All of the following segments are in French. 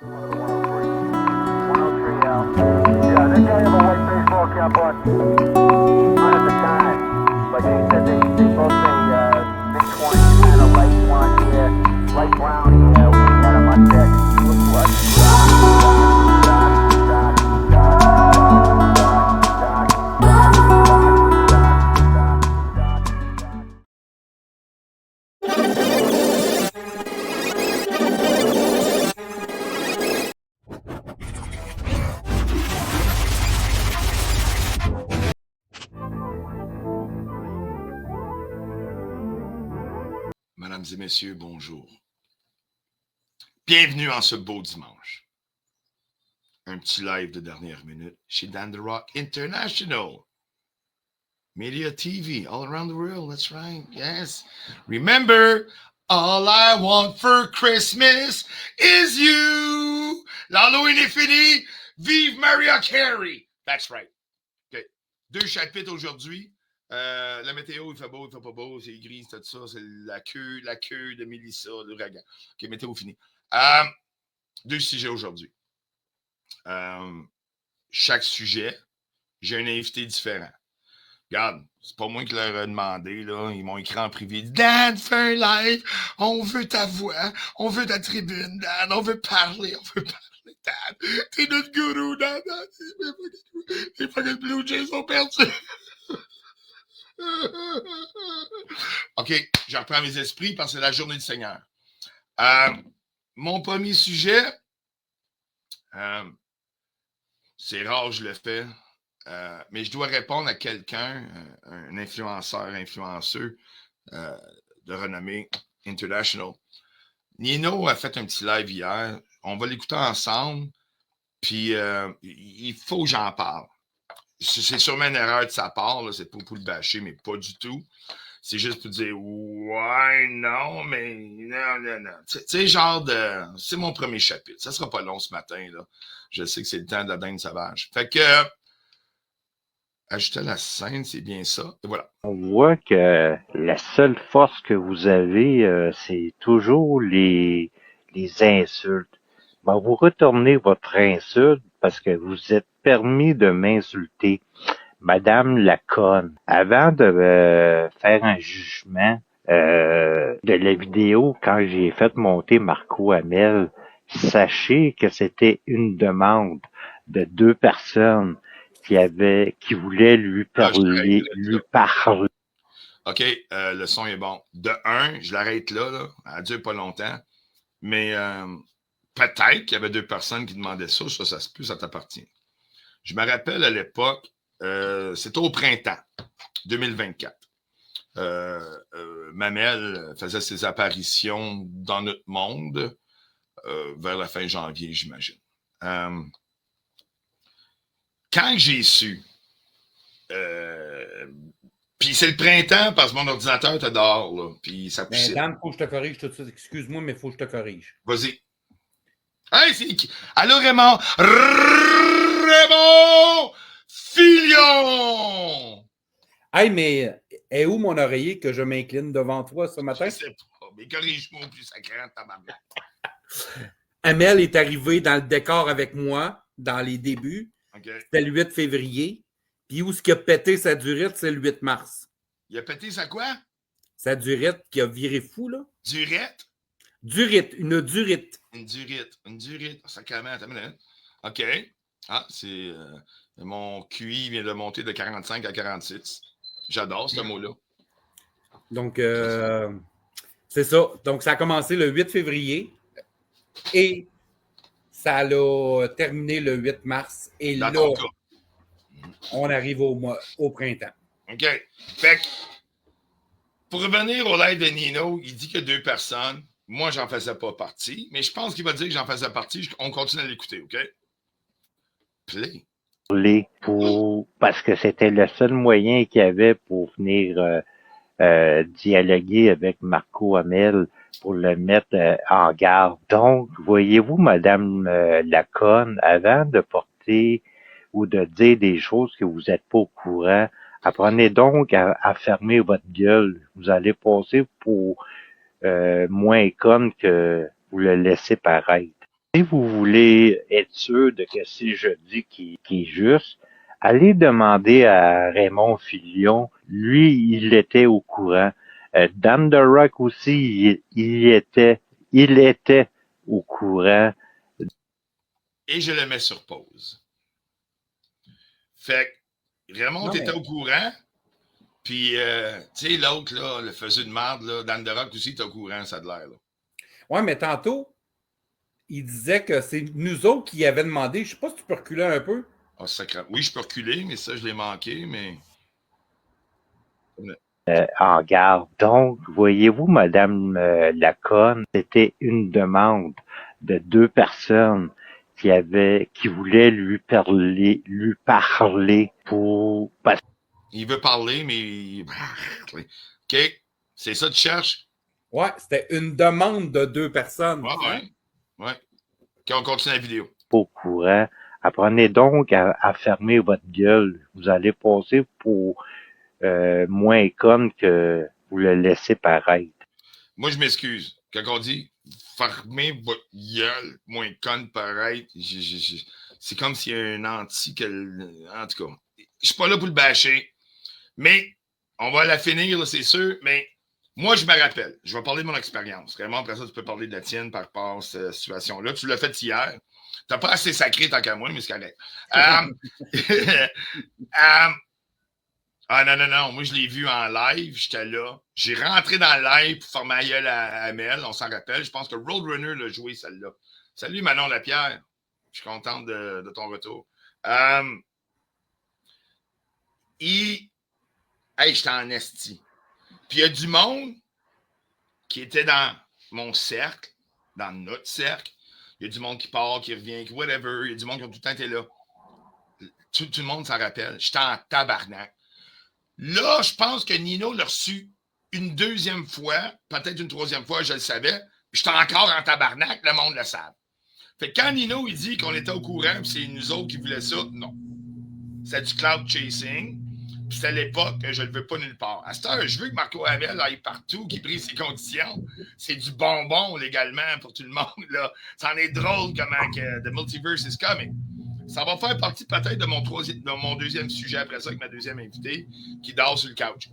Yeah, they got him a white baseball cap on. Not at the time, but they said they both say mid-20s and a light blonde hair, light brown hair when he had him on deck. Mesdames et messieurs, bonjour. Bienvenue en ce beau dimanche. Un petit live de dernière minute chez Dan The Rock International. Media TV all around the world, that's right, yes. Remember, all I want for Christmas is you. L'Halloween est fini. Vive Mariah Carey. That's right. Okay. 2 chapitres aujourd'hui. La météo, il fait beau, il fait pas beau, c'est gris, c'est tout ça, c'est la queue de Mélissa, l'ouragan. OK, météo fini. 2 sujets aujourd'hui. Chaque sujet, j'ai un invité différent. Regarde, c'est pas moi qui leur ai demandé, là. Ils m'ont écrit en privé. Dan, fais un live, on veut ta voix, on veut ta tribune, Dan, on veut parler, Dan. T'es notre gourou, Dan. Les fucking Blue Jays sont perdus. OK, je reprends mes esprits parce que c'est la journée du Seigneur. Mon premier sujet, c'est rare, je le fais, mais je dois répondre à quelqu'un, un influenceur de renommée international. Nino a fait un petit live hier. On va l'écouter ensemble, puis il faut que j'en parle. C'est sûrement une erreur de sa part, là, c'est pas pour le bâcher, mais pas du tout. C'est juste pour dire ouais, non, mais non. Tu sais, genre de. C'est mon premier chapitre. Ça sera pas long ce matin, là. Je sais que c'est le temps de la dinde sauvage. Fait que ajouter la scène, c'est bien ça. Et voilà. On voit que la seule force que vous avez, c'est toujours les insultes. Ben, vous retournez votre insulte parce que vous êtes permis de m'insulter. Madame la conne, avant de faire un jugement de la vidéo quand j'ai fait monter Marco Hamel, sachez que c'était une demande de 2 personnes qui voulaient lui parler. OK, le son est bon. De 1, je l'arrête là. Elle dure pas longtemps. Mais peut-être qu'il y avait 2 personnes qui demandaient ça se peut, ça t'appartient. Je me rappelle à l'époque, c'était au printemps 2024. Mamel faisait ses apparitions dans notre monde vers la fin janvier, j'imagine. Quand j'ai su, puis c'est le printemps parce que mon ordinateur était dehors, là, puis ça poussait. Dan, faut que je te corrige tout de suite. Excuse-moi, mais faut que je te corrige. Vas-y. Hey, c'est qui? Allô, Raymond? Raymond Filion! Hey, mais est où mon oreiller que je m'incline devant toi ce matin? Je sais pas, mais corrige-moi au plus sacré de ta maman. Amel est arrivé dans le décor avec moi, dans les débuts. Okay. C'était le 8 février. Puis où ce qui a pété sa durite, c'est le 8 mars. Il a pété sa quoi? Sa durite qui a viré fou, là. Durette? Durite, une durite. Une durite. Sacrément, t'as minute. OK. Ah, c'est... mon QI vient de monter de 45 à 46. J'adore ce mot-là. Donc, c'est ça. Donc, ça a commencé le 8 février et ça a terminé le 8 mars. Et dans là, on arrive au printemps. OK. Fait que, pour revenir au live de Nino, il dit qu'il y a 2 personnes. Moi, j'en faisais pas partie, mais je pense qu'il va dire que j'en faisais partie. On continue à l'écouter, OK? Play. Parce que c'était le seul moyen qu'il y avait pour venir dialoguer avec Marco Hamel pour le mettre en garde. Donc, voyez-vous, Madame Laconne, avant de porter ou de dire des choses que vous n'êtes pas au courant, apprenez donc à fermer votre gueule. Vous allez passer pour moins conne que vous le laissez paraître. Si vous voulez être sûr de que si je dis qui est juste, allez demander à Raymond Filion. Lui, il était au courant. Dan The Rock aussi, il était au courant. Et je le mets sur pause. Fait que Raymond Non, mais- était au courant. Puis, tu sais, l'autre, là, le faiseux de marde, là, Dan The Rock aussi, était au courant, ça a de l'air, là. Ouais, mais tantôt, il disait que c'est nous autres qui avaient demandé. Je sais pas si tu peux reculer un peu. Ah, sacré. Oui, je peux reculer, mais ça, je l'ai manqué, mais. En garde. Donc, voyez-vous, Madame Laconne, c'était une demande de 2 personnes qui voulaient lui parler pour, parce Il veut parler, mais. OK. C'est ça que tu cherches? Ouais, c'était une demande de 2 personnes. Ouais, Hein? ouais. Ouais. OK, on continue la vidéo. au courant. Apprenez donc à fermer votre gueule. Vous allez passer pour moins conne que vous le laissez paraître. Moi, je m'excuse. Quand on dit fermez votre gueule, moins conne paraître, c'est comme s'il y a un anti. En tout cas, je suis pas là pour le bâcher, mais on va la finir, là, c'est sûr. Mais moi, je me rappelle. Je vais parler de mon expérience. Vraiment, après ça, tu peux parler de la tienne par rapport à cette situation-là. Tu l'as fait hier. T'as pas assez sacré tant qu'à moi, mais c'est correct. Ah non. Moi, je l'ai vu en live. J'étais là. J'ai rentré dans le live pour faire ma gueule à Mel. On s'en rappelle. Je pense que Roadrunner l'a joué, celle-là. Salut, Manon Lapierre. Je suis contente de ton retour. Hey, j'étais en esti. Puis il y a du monde qui était dans mon cercle, dans notre cercle. Il y a du monde qui part, qui revient, qui whatever. Il y a du monde qui ont tout le temps été là. Tout le monde s'en rappelle. J'étais en tabarnak. Là, je pense que Nino l'a reçu une deuxième fois, peut-être une troisième fois, je le savais. J'étais encore en tabarnak, le monde le savait. Fait que quand Nino il dit qu'on était au courant, puis c'est nous autres qui voulaient ça, non. C'est du cloud chasing. Puis c'est à l'époque que je ne le veux pas nulle part. À cette heure, je veux que Marco Hamel aille partout, qu'il prise ses conditions. C'est du bonbon légalement pour tout le monde. Là. C'en est drôle comment que The Multiverse is coming. Ça va faire partie peut-être de mon deuxième sujet après ça, avec ma deuxième invitée qui dort sur le couch.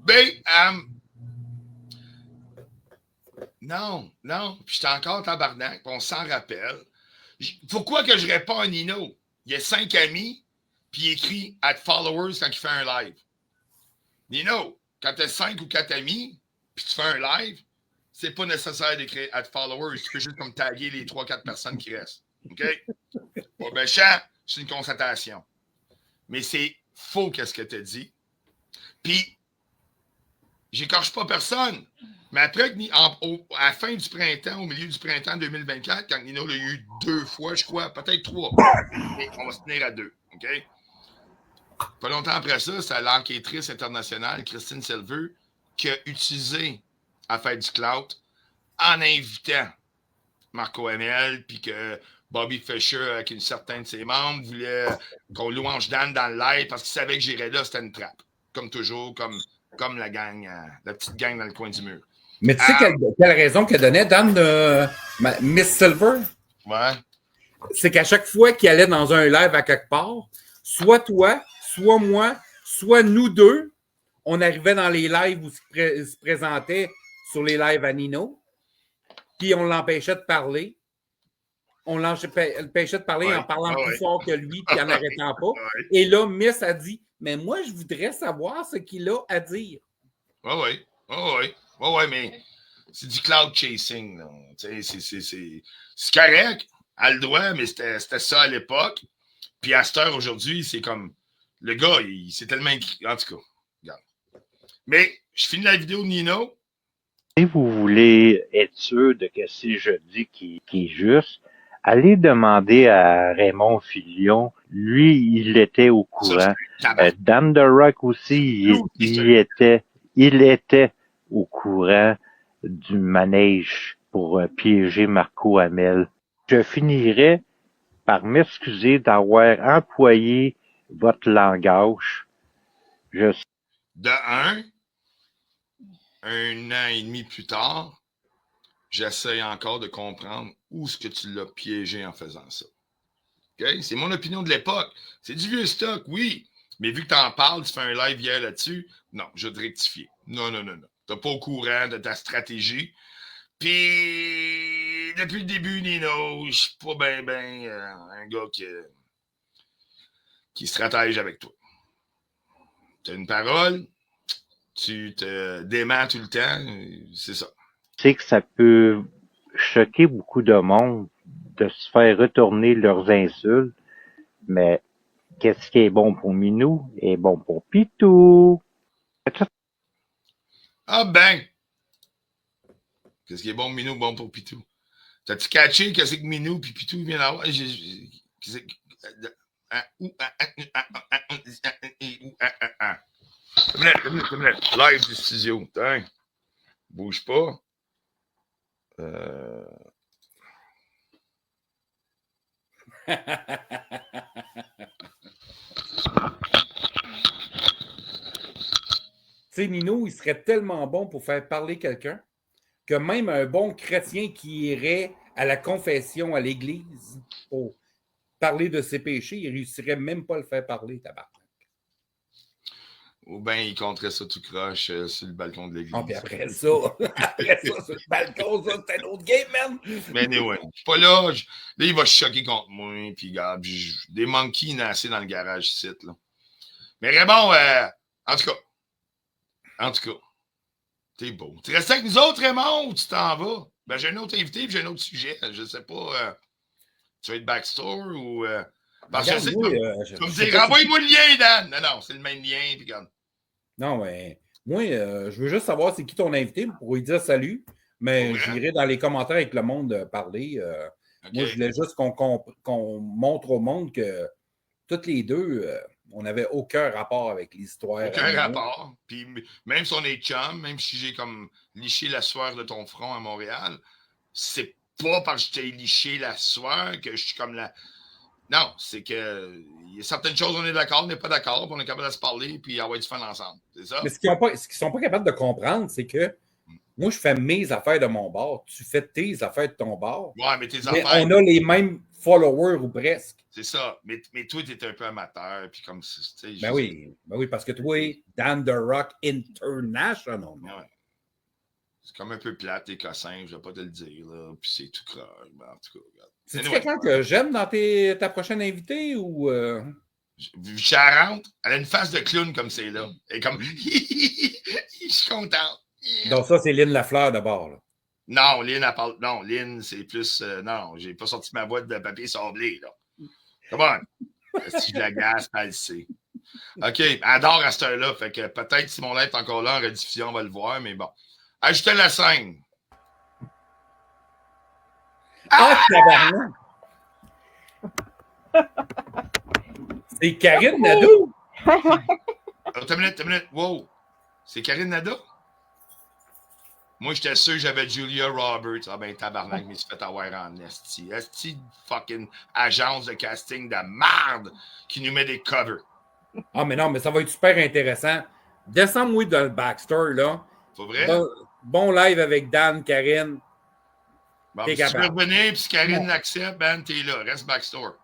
Mais, non. Puis j'étais encore tabarnak, on s'en rappelle. Pourquoi que je réponds à Nino? Il y a 5 amis, puis il écrit « @followers » quand il fait un live. Nino, quand tu as 5 ou 4 amis, puis tu fais un live, c'est pas nécessaire d'écrire @followers. Tu peux juste comme taguer les 3-4 personnes qui restent. OK? Bon, ben, c'est une constatation. Mais c'est faux qu'est-ce que tu as dit. Puis, j'écorche pas personne. Mais après, à la fin du printemps, au milieu du printemps 2024, quand Nino l'a eu 2 fois, je crois, peut-être 3. Mais on va se tenir à 2. OK? Pas longtemps après ça, c'est l'enquêtrice internationale, Christine Silver, qui a utilisé à faire du clout en invitant Marco Hamel, puis que Bobby Fischer, avec une certaine de ses membres, voulait qu'on louange Dan dans le live parce qu'il savait que j'irais là, c'était une trappe. Comme toujours, comme la gang, la petite gang dans le coin du mur. Mais tu sais quelle raison qu'elle donnait, Dan, de Miss Silver? Ouais. C'est qu'à chaque fois qu'il allait dans un live à quelque part, soit toi, soit moi, soit nous deux, on arrivait dans les lives où il se présentait sur les lives à Nino, puis on l'empêchait de parler. On l'empêchait de parler en parlant plus fort que lui, puis en n'arrêtant pas. Et là, Miss a dit, mais moi, je voudrais savoir ce qu'il a à dire. Oui, mais c'est du cloud chasing. C'est correct, elle le doit, mais c'était ça à l'époque. Puis à cette heure, aujourd'hui, c'est comme, le gars, il s'est tellement écrit. En tout cas, regarde. Mais je finis la vidéo de Nino. Si vous voulez être sûr de que si je dis qui est juste, allez demander à Raymond Filion. Lui, il était au courant. Dan The Rock aussi, il était au courant du manège pour piéger Marco Hamel. Je finirai par m'excuser d'avoir employé votre langage. De un an et demi plus tard, j'essaie encore de comprendre où est-ce que tu l'as piégé en faisant ça. Okay? C'est mon opinion de l'époque. C'est du vieux stock, oui. Mais vu que tu en parles, tu fais un live hier là-dessus, non, je vais te rectifier. Non. Tu n'es pas au courant de ta stratégie. Puis, depuis le début, Nino, je suis pas un gars qui stratège avec toi. Tu as une parole, tu te déments tout le temps, c'est ça. Tu sais que ça peut choquer beaucoup de monde de se faire retourner leurs insultes, mais qu'est-ce qui est bon pour Minou est bon pour Pitou. Ah ben! Qu'est-ce qui est bon, Minou, bon pour Pitou? T'as-tu catché qu'est-ce que Minou puis Pitou vient d'avoir? Une minute. Live du studio. Tiens. Bouge pas. Tu sais, Nino, il serait tellement bon pour faire parler quelqu'un que même un bon chrétien qui irait à la confession à l'église pour parler de ses péchés, il ne réussirait même pas à le faire parler, tabac. Ou bien il compterait ça tout croche sur le balcon de l'église. Ah, puis après ça, sur le balcon, ça, c'est un autre game, man! Mais anyway, je suis pas là. Là, il va se choquer contre moi. Puis, regarde, des monkeys nassés dans le garage site, là. Mais Raymond, en tout cas, t'es beau. Tu restes avec nous autres, Raymond, ou tu t'en vas? Ben, j'ai un autre invité et j'ai un autre sujet. Je sais pas. Tu vas être backstore ou. Parce que tu vas me dire, envoie-moi le lien, Dan. Non, c'est le même lien. Puis, regarde. Non, mais moi, je veux juste savoir c'est qui ton invité pour lui dire salut. Mais j'irai dans les commentaires avec le monde parler. Okay. Moi, je voulais juste qu'on montre au monde que toutes les deux, on n'avait aucun rapport avec l'histoire. Aucun rapport. Puis même si on est chum, même si j'ai comme liché la sueur de ton front à Montréal, c'est pas parce que je t'ai liché la sueur que je suis comme la. Non, c'est que il y a certaines choses, on est d'accord, on n'est pas d'accord, puis on est capable de se parler, puis avoir du fun ensemble. C'est ça? Mais ce qu'ils ne sont pas capables de comprendre, c'est que moi, je fais mes affaires de mon bord, tu fais tes affaires de ton bord. Ouais, mais tes affaires. On a les mêmes followers ou presque. C'est ça. Mais toi, tu es un peu amateur, puis comme ça. Ben oui, parce que toi, Dan The Rock International. Ouais. C'est comme un peu plate, tes cossins, je vais pas te le dire, là, puis c'est tout croche. Ben, en tout cas, regarde. C'est-tu quelqu'un que j'aime dans ta prochaine invitée ou. Charente, elle a une face de clown comme c'est là. Elle est comme. Je suis contente. Donc, ça, c'est Lynn Lafleur d'abord. Là. Non, Lynn, elle parle. Non, Lynn, c'est plus. Non, j'ai pas sorti ma boîte de papier sablé, là. Come on. Si je l'agace, elle le sait. OK, elle adore à cette heure-là. Fait que peut-être si mon live est encore là en rediffusion, on va le voir, mais bon. Ajoutez la scène. Ah, tabarnak! C'est Karine Nadeau! Attends une minute. Wow! C'est Karine Nadeau? Moi, j'étais sûr que j'avais Julia Roberts. Ah ben, tabarnak, mais il se fait avoir en esti. Esti fucking agence de casting de merde qui nous met des covers. Ah, mais non, mais ça va être super intéressant. Descends-moi dans le backstore, là. C'est vrai? Bon live avec Dan, Karine. Bon, si tu veux revenir, puis si Karine l'accepte, ben, t'es là. Reste backstore.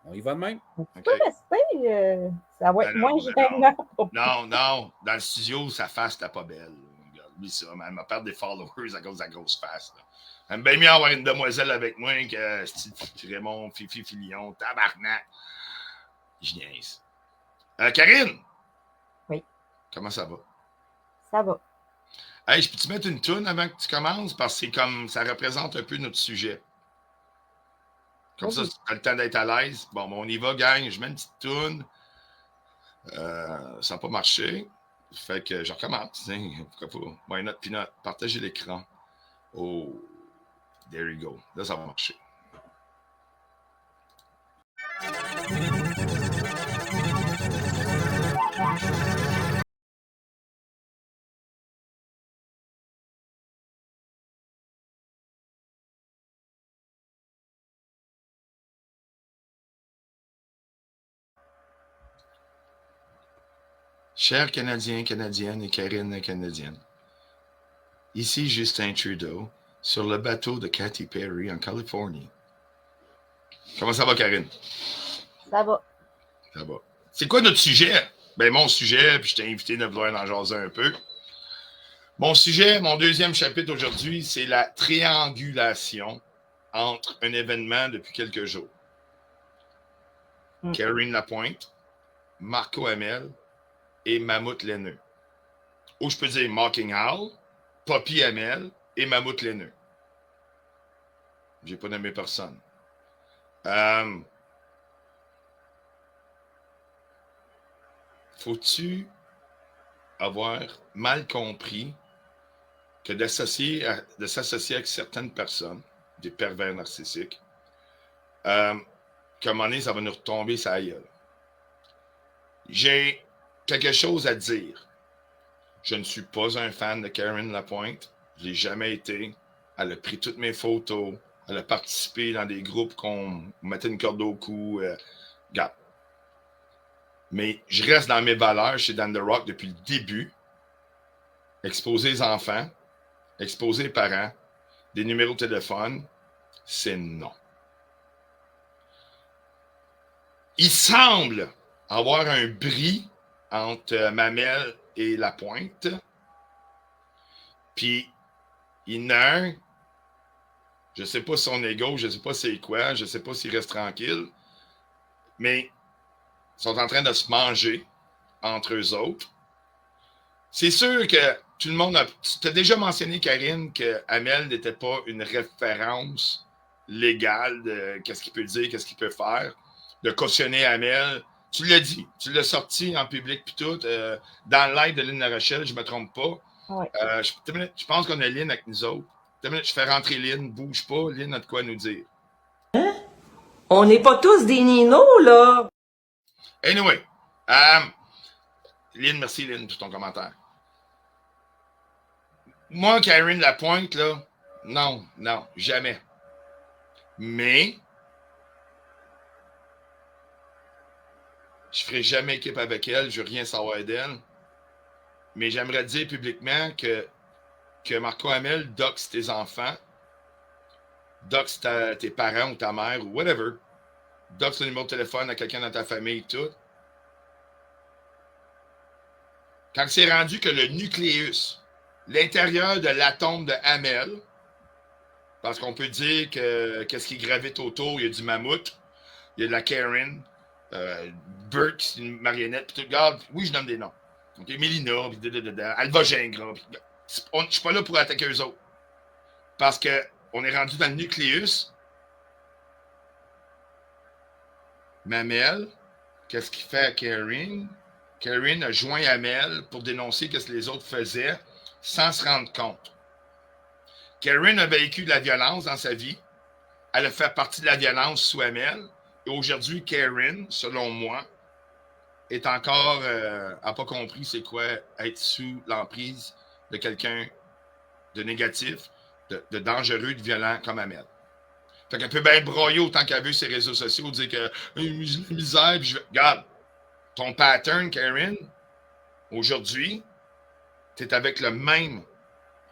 On y va de même? Tu peux rester, ça va être moins gênant. Non, dans le studio, sa face n'était pas belle. Regarde, lui, ça, elle m'a perdu des followers à cause de la grosse face. Là. Elle aime bien mieux avoir une demoiselle avec moi que Raymond, Fifi, Filion, tabarnak. Je niaise. Karine? Oui. Comment ça va? Ça va. Hey, je peux te mettre une toune avant que tu commences? Parce que c'est comme ça représente un peu notre sujet. Comme ça, tu as le temps d'être à l'aise. Bon, on y va, gang. Je mets une petite toune. Ça n'a pas marché. Fait que je recommence. Pourquoi pas? Why not, Peanut? Partagez l'écran. Oh, there you go. Là, ça va marcher. Chers Canadiens, Canadiennes et Karine Canadienne, Ici Justin Trudeau, sur le bateau de Katy Perry en Californie. Comment ça va, Karine? Ça va. Ça va. C'est quoi notre sujet? Ben, mon sujet, puis je t'ai invité de vouloir en jaser un peu. Mon sujet, mon deuxième chapitre aujourd'hui, c'est la triangulation entre un événement depuis quelques jours. Karine Lapointe, Marco Hamel et Mammouth Laineux. Ou je peux dire Mocking Owl, Poppy Hamel et Mammouth Laineux. J'ai pas nommé personne. Faut-tu avoir mal compris que de s'associer avec certaines personnes, des pervers narcissiques, qu'à un moment donné, ça va nous retomber sa gueule. J'ai quelque chose à dire. Je ne suis pas un fan de Karine Lapointe. Je ne l'ai jamais été. Elle a pris toutes mes photos. Elle a participé dans des groupes qu'on mettait une corde au cou. Regarde. Mais je reste dans mes valeurs chez Dan The Rock depuis le début. Exposer les enfants, exposer les parents, des numéros de téléphone, c'est non. Il semble avoir un bris entre Mamel et Lapointe. Puis, il y en a un, je ne sais pas son ego, je ne sais pas c'est quoi, je ne sais pas s'il reste tranquille, mais ils sont en train de se manger entre eux autres. C'est sûr que tout le monde a... Tu as déjà mentionné, Karine, que Hamel n'était pas une référence légale de qu'est-ce qu'il peut dire, qu'est-ce qu'il peut faire, de cautionner Hamel. Tu l'as dit, tu l'as sorti en public puis tout, dans le live de Lynn La Rochelle, je ne me trompe pas. Ouais. Je pense qu'on a Lynn avec nous autres. Je fais rentrer Lynn, bouge pas, Lynn a de quoi nous dire. On n'est pas tous des ninos, là. Anyway, Lynn, merci Lynn pour ton commentaire. Moi, Karine Lapointe, là, non, jamais. Mais, je ferai jamais équipe avec elle, je veux rien savoir d'elle. Mais j'aimerais dire publiquement que Marco Hamel doxe tes enfants, doxe tes parents ou ta mère ou whatever, doxe le numéro de téléphone à quelqu'un dans ta famille et tout. Quand c'est rendu que le nucléus, l'intérieur de l'atome de Hamel, parce qu'on peut dire que qu'est-ce qui gravite autour, il y a du mammouth, il y a de la Karen, Burke, c'est une marionnette, puis tout. Regarde, oui, je nomme des noms. Okay? Mélina, Alva Gingras. Je ne suis pas là pour attaquer eux autres. Parce qu'on est rendu dans le nucléus. Mamel, qu'est-ce qu'il fait à Karine? Karine a joint Hamel pour dénoncer ce que les autres faisaient sans se rendre compte. Karine a vécu de la violence dans sa vie. Elle a fait partie de la violence sous Hamel. Et aujourd'hui, Karine, selon moi, est encore n'a pas compris c'est quoi être sous l'emprise de quelqu'un de négatif, de dangereux, de violent comme Hamel. Fait qu'elle peut bien broyer autant qu'elle veut sur les réseaux sociaux, dire que misère, puis regarde, ton pattern, Karine, aujourd'hui, tu es avec le même.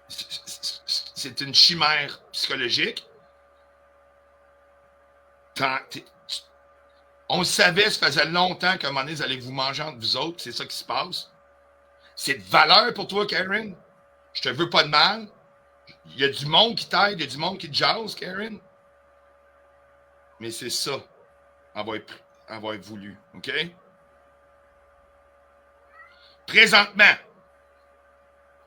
C'est une chimère psychologique. On le savait, ça faisait longtemps qu'à un moment donné, vous allez vous manger entre vous autres, c'est ça qui se passe. C'est de valeur pour toi, Karine. Je te veux pas de mal. Il y a du monde qui t'aide, il y a du monde qui te jase, Karine. Mais c'est ça, avoir voulu, OK? Présentement,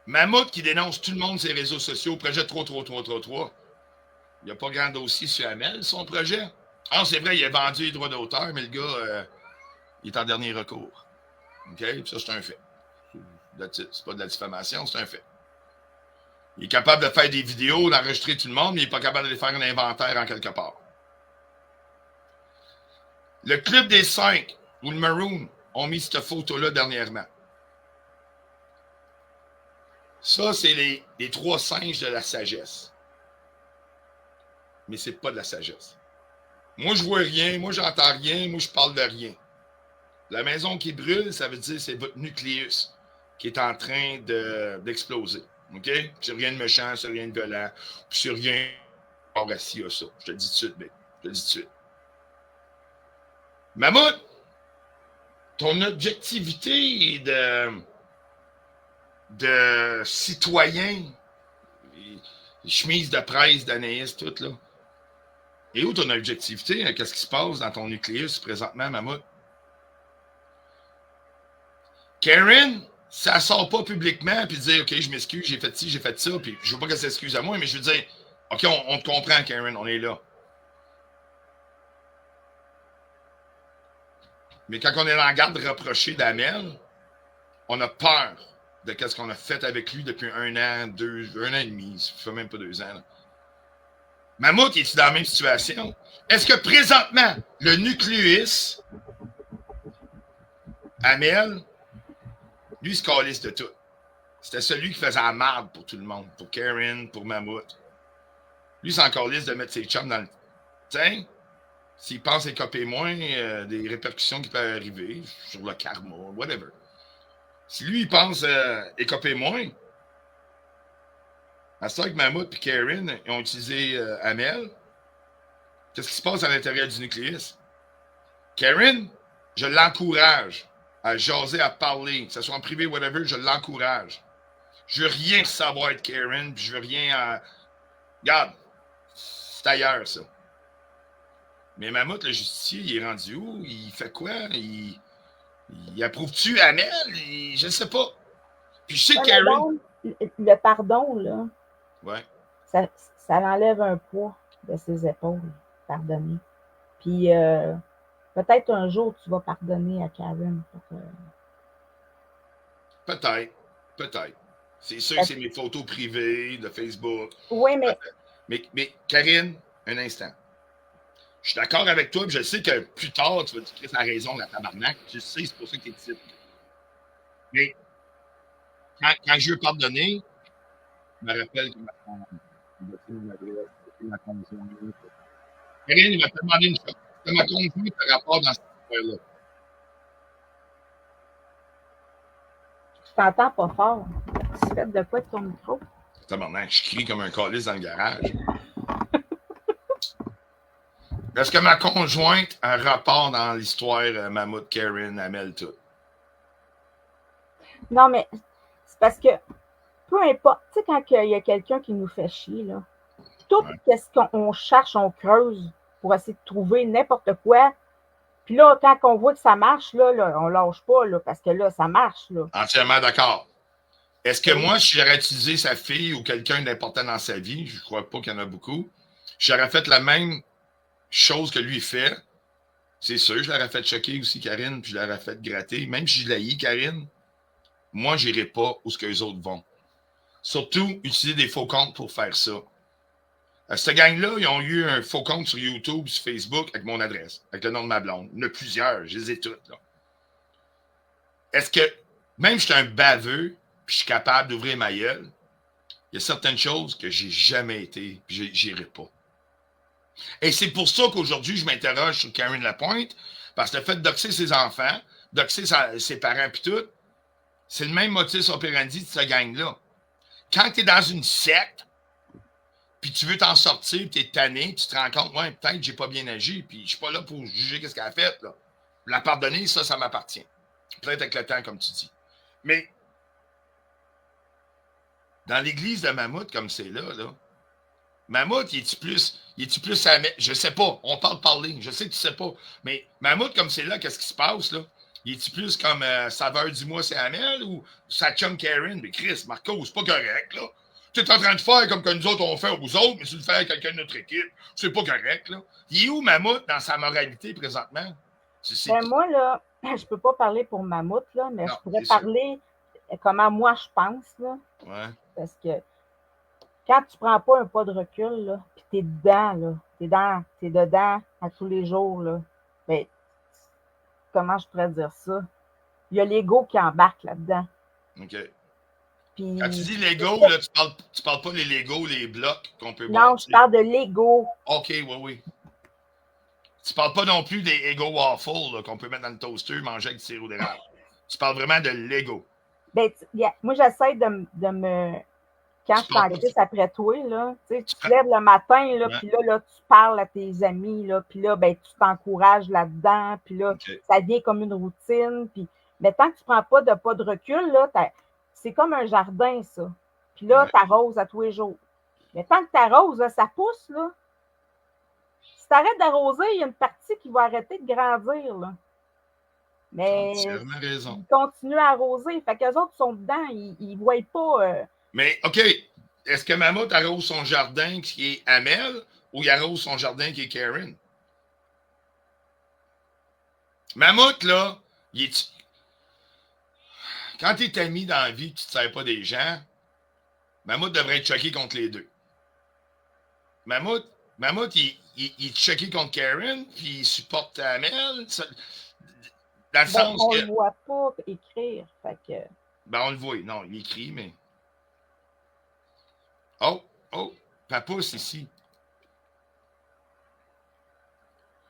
Mammouth qui dénonce tout le monde sur les réseaux sociaux, projet 3. Il n'y a pas grand dossier sur Hamel, son projet. Ah, c'est vrai, il a vendu les droits d'auteur, mais le gars, il est en dernier recours. OK? Puis ça, c'est un fait. C'est pas de la diffamation, c'est un fait. Il est capable de faire des vidéos, d'enregistrer tout le monde, mais il n'est pas capable de faire un inventaire en quelque part. Le Club des 5 ou le Maroon ont mis cette photo-là dernièrement. Ça, c'est les 3 singes de la sagesse. Mais c'est pas de la sagesse. Moi, je vois rien, moi, j'entends rien, moi, je parle de rien. La maison qui brûle, ça veut dire que c'est votre nucléus qui est en train d'exploser. OK? C'est rien de méchant, c'est rien de violent, puis c'est rien à ça. Je te le dis tout de suite, mec. Je te le dis tout de suite. Mammouth, ton objectivité de citoyen, chemise de presse d'Anaïs, tout, là. Et où ton objectivité? Qu'est-ce qui se passe dans ton nucléus présentement, Mammouth? Karen, ça sort pas publiquement puis dire OK, je m'excuse, j'ai fait ci, j'ai fait ça, puis je veux pas qu'elle s'excuse à moi, mais je veux dire OK, on te comprend, Karen, on est là. Mais quand on est dans la garde rapprochée d'Amel, on a peur de ce qu'on a fait avec lui depuis 1 an, 1 an et demi, ça fait même pas 2 ans. Là. Mammouth, es-tu dans la même situation? Est-ce que présentement, le nucléus, Amel, lui, il se calisse de tout. C'était celui qui faisait la marde pour tout le monde. Pour Karen, pour Mammouth. Lui, il s'en calisse de mettre ses chums dans le... Tiens, s'il pense écoper moins des répercussions qui peuvent arriver sur le karma, whatever. Si lui, il pense écoper moins, à ce temps que Mammouth et Karen ont utilisé Amel, qu'est-ce qui se passe à l'intérieur du nucléus? Karen, je l'encourage à jaser, à parler, que ce soit en privé, whatever, je l'encourage. Je veux rien savoir de Karen, puis je veux rien... Regarde, c'est ailleurs, ça. Mais Mammouth, le justicier, il est rendu où? Il fait quoi? Il approuve-tu Amel? Je ne sais pas. Puis je sais que Karen... Donc, le pardon, là, ouais. ça enlève un poids de ses épaules, pardonner. Puis peut-être un jour, tu vas pardonner à Karen. Peut-être. C'est sûr que c'est mes photos privées de Facebook. Oui, mais... Mais Karine, un instant. Je suis d'accord avec toi, puis je sais que plus tard, tu vas dire que tu as raison, la tabarnak. Je sais, c'est pour ça que tu es ici. Mais quand je veux pardonner, je me rappelle que ma conjointe. Karine, il m'a demandé une chose. C'est ma conjointe par rapport dans cette histoire-là. Je t'entends pas fort. Tu fais de quoi de ton micro? Tabarnak, je crie comme un calice dans le garage. Est-ce que ma conjointe a un rapport dans l'histoire Mammouth, Karen, Amel, tout? Non, mais c'est parce que peu importe, tu sais, quand il y a quelqu'un qui nous fait chier, là, tout ce qu'on cherche, on creuse pour essayer de trouver n'importe quoi. Puis là, quand on voit que ça marche, là, on lâche pas, là, parce que là, ça marche. Là. Entièrement d'accord. Est-ce que moi, si j'aurais utilisé sa fille ou quelqu'un d'important dans sa vie, je ne crois pas qu'il y en a beaucoup, j'aurais fait la même chose que lui fait. C'est sûr, je l'aurais fait choquer aussi, Karine, puis je l'aurais fait gratter. Même si je l'haïs, Karine, moi, je n'irai pas où ce que les autres vont. Surtout, utiliser des faux comptes pour faire ça. Cette gang-là, ils ont eu un faux compte sur YouTube, sur Facebook, avec mon adresse, avec le nom de ma blonde. Il y en a plusieurs, je les ai toutes. Là. Est-ce que, même si je suis un baveux, puis je suis capable d'ouvrir ma gueule, il y a certaines choses que j'ai jamais été, puis j'irai pas. Et c'est pour ça qu'aujourd'hui, je m'interroge sur Karen Lapointe, parce que le fait de doxer ses enfants, doxer ses parents, puis tout, c'est le même motus operandi de cette gang-là. Quand tu es dans une secte, puis tu veux t'en sortir, puis tu es tanné, tu te rends compte, ouais, peut-être que j'ai pas bien agi, puis je suis pas là pour juger ce qu'elle a fait. Là. La pardonner, ça m'appartient. Peut-être avec le temps, comme tu dis. Mais dans l'église de Mammouth, comme c'est là, Mammouth, il est-tu plus à mettre? Je sais pas, on parle parler, je sais que tu sais pas. Mais Mammouth, comme c'est là, qu'est-ce qui se passe, là? Il est-tu plus comme saveur du mois, c'est Amel, ou sa chum Karen? Mais Chris, Marco, c'est pas correct, là. Tu es en train de faire comme que nous autres on fait aux autres, mais tu le fais à quelqu'un de notre équipe. C'est pas correct, là. Il est où Mammouth dans sa moralité présentement? Ben moi, là, je peux pas parler pour Mammouth, là, mais non, je pourrais parler comment moi je pense, là. Ouais. Parce que quand tu prends pas un pas de recul, là, puis t'es dedans, là, t'es dedans à tous les jours, là, ben, comment je pourrais dire ça? Il y a l'ego qui embarque là-dedans. OK. Puis, quand tu dis Lego, là, tu parles pas les Lego, les blocs qu'on peut voir. Non, je parle de Lego. OK, oui. Tu parles pas non plus des Ego Waffles qu'on peut mettre dans le toaster, manger avec du sirop d'érable. Tu parles vraiment de Lego. Ben, moi, j'essaie de me quand je suis en crise après toi, là, tu te lèves le matin, là, puis là, tu parles à tes amis, là, puis là, ben, tu t'encourages là-dedans, puis là, ça devient comme une routine. Puis, mais tant que tu ne prends pas de recul, là, c'est comme un jardin, ça. Puis là, tu arroses à tous les jours. Mais tant que tu arroses, ça pousse, là. Si tu arrêtes d'arroser, il y a une partie qui va arrêter de grandir, là. Mais ils continuent à arroser. Fait qu'eux autres sont dedans, ils ne voient pas. Mais, OK, est-ce que Mammouth arrose son jardin qui est Amel ou il arrose son jardin qui est Karen? Mammouth, là, quand tu es ami dans la vie, tu ne te sers pas des gens, Mammouth devrait être choqué contre les deux. Mammouth, il est choqué contre Karen, puis il supporte Amel. Dans le sens on que. ne le voit pas écrire. Fait que... Ben, on le voit. Non, il écrit, mais. Oh, Papousse ici.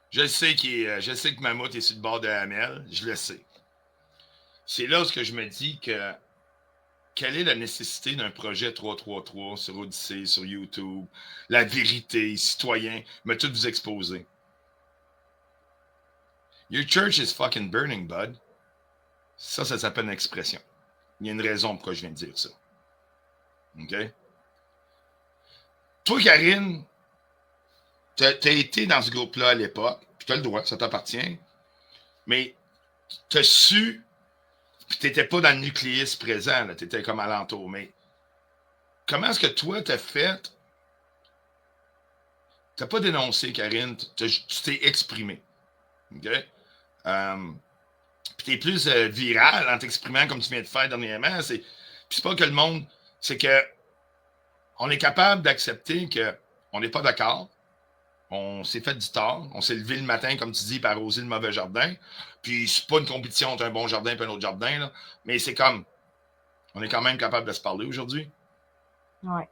Je sais que Mammouth est sur le bord de Hamel. Je le sais. C'est là où je me dis que quelle est la nécessité d'un projet 333 sur Odyssée, sur YouTube, la vérité, citoyen, me tout vous exposer. Your church is fucking burning, bud. Ça s'appelle une expression. Il y a une raison pourquoi je viens de dire ça. OK? Toi, Karine, t'as été dans ce groupe-là à l'époque, puis t'as le droit, ça t'appartient, mais t'as su, puis t'étais pas dans le nucléus présent, là, t'étais comme alentour, mais comment est-ce que toi, t'as fait? T'as pas dénoncé, Karine, tu t'es exprimé. OK? Puis t'es plus viral en t'exprimant comme tu viens de faire dernièrement. Puis c'est pas que le monde, c'est que on est capable d'accepter qu'on n'est pas d'accord. On s'est fait du tort. On s'est levé le matin, comme tu dis, pour arroser le mauvais jardin. Puis c'est pas une compétition entre un bon jardin et un autre jardin, là. Mais c'est comme, on est quand même capable de se parler aujourd'hui. Ouais.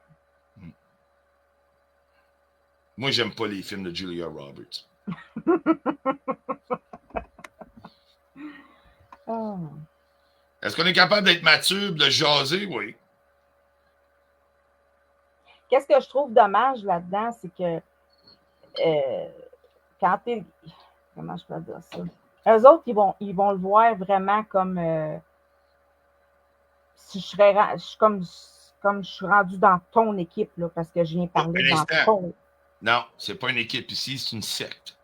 Moi, j'aime pas les films de Julia Roberts. Oh. Est-ce qu'on est capable d'être mature, de jaser? Oui. Qu'est-ce que je trouve dommage là-dedans, c'est que quand t'es... Comment je peux dire ça? Eux autres, ils vont le voir vraiment comme si je suis comme je suis rendu dans ton équipe, là, parce que je viens parler dans ton. Non, c'est pas une équipe ici, c'est une secte.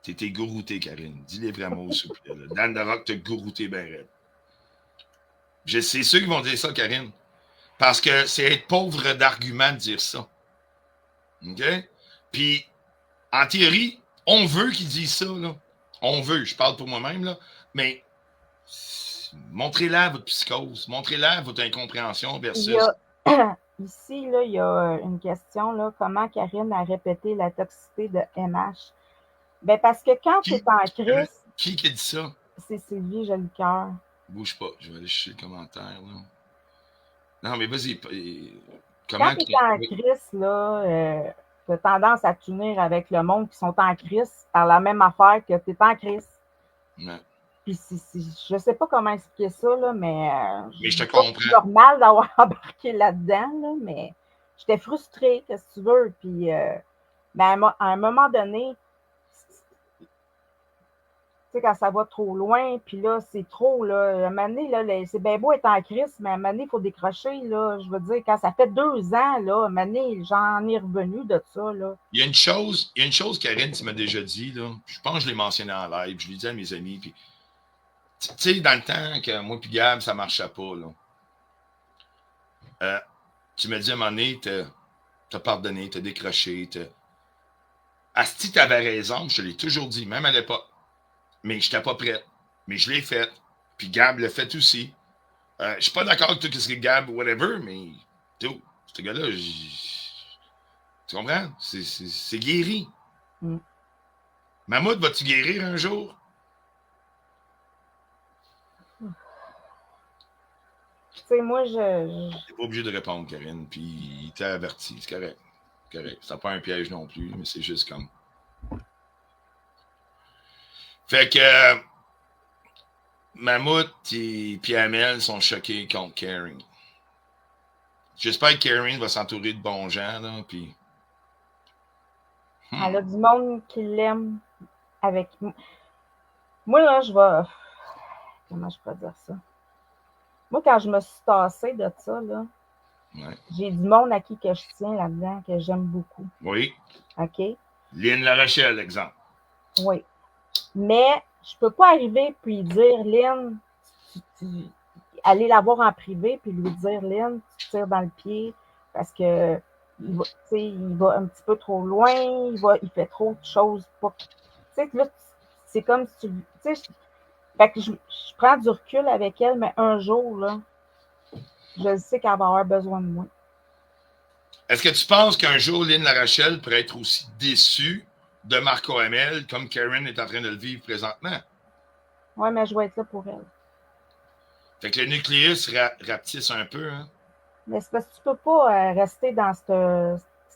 T'es gourouté, Karine. Dis-les vraiment, s'il vous plaît. Dan de Rock t'a gourouté bien raide. C'est ceux qui vont dire ça, Karine. Parce que c'est être pauvre d'arguments de dire ça. OK? Puis, en théorie, on veut qu'ils disent ça, là. On veut, je parle pour moi-même, là. Mais montrez-la votre psychose. Montrez-la votre incompréhension versus... Ici, là, il y a une question, là. Comment Karine a répété la toxicité de MH? Ben parce que quand tu es en crise... Qui a dit ça? C'est Sylvie Jolicoeur. Bouge pas, je vais aller chercher le commentaire, là. Non, mais vas-y. Quand tu es en crise, là, tu as tendance à t'unir avec le monde qui sont en crise par la même affaire que tu es en crise. Ouais. Puis je sais pas comment expliquer ça, là, mais je te comprends. C'est normal d'avoir embarqué là-dedans, là, mais j'étais frustrée, qu'est-ce que tu veux. Puis ben, à un moment donné, tu sais, quand ça va trop loin, puis là, c'est trop, là. À un moment donné, là, c'est bien beau être en crise, mais à un moment donné, il faut décrocher, là. Je veux dire, quand ça fait 2 ans, là, à un moment donné, j'en ai revenu de ça, là. Il y a une chose, Karine, tu m'as déjà dit, là. Je pense que je l'ai mentionné en live, je l'ai dit à mes amis, puis tu sais, dans le temps que moi puis Gab, ça marchait pas, là. Tu m'as dit à un moment donné, t'as pardonné, t'as décroché, Asti, t'avais raison, je te l'ai toujours dit, même à l'époque. Mais je n'étais pas prêt. Mais je l'ai fait. Puis Gab l'a fait aussi. Je suis pas d'accord avec tout ce que Gab ou whatever, mais ce gars-là, tu comprends? C'est guéri. Mm. Mammouth, vas-tu guérir un jour? Tu sais, moi, T'es pas obligé de répondre, Karine. Puis il t'a averti. C'est correct. C'est pas un piège non plus, mais c'est juste comme... Fait que Mammouth et Amel sont choqués contre Karen. J'espère que Karen va s'entourer de bons gens, là, puis... Elle a du monde qui l'aime avec moi. Moi, là, je vais... Comment je peux dire ça? Moi, quand je me suis tassée de ça, là, Ouais. j'ai du monde à qui que je tiens là-dedans, que j'aime beaucoup. Oui. OK? Lynn Larochelle, exemple. Oui. Mais je peux pas arriver puis dire, Lynn, aller la voir en privé puis lui dire, Lynn, tu tires dans le pied parce que il va un petit peu trop loin, il fait trop de choses. Là, c'est comme si tu sais, fait que je prends du recul avec elle, mais un jour, là, je sais qu'elle va avoir besoin de moi. Est-ce que tu penses qu'un jour, Lynn Larochelle pourrait être aussi déçue de Marco Hamel comme Karen est en train de le vivre présentement? Oui, mais je vais être là pour elle. Fait que le nucléus rapetisse un peu, hein? Mais c'est parce que tu peux pas rester dans cette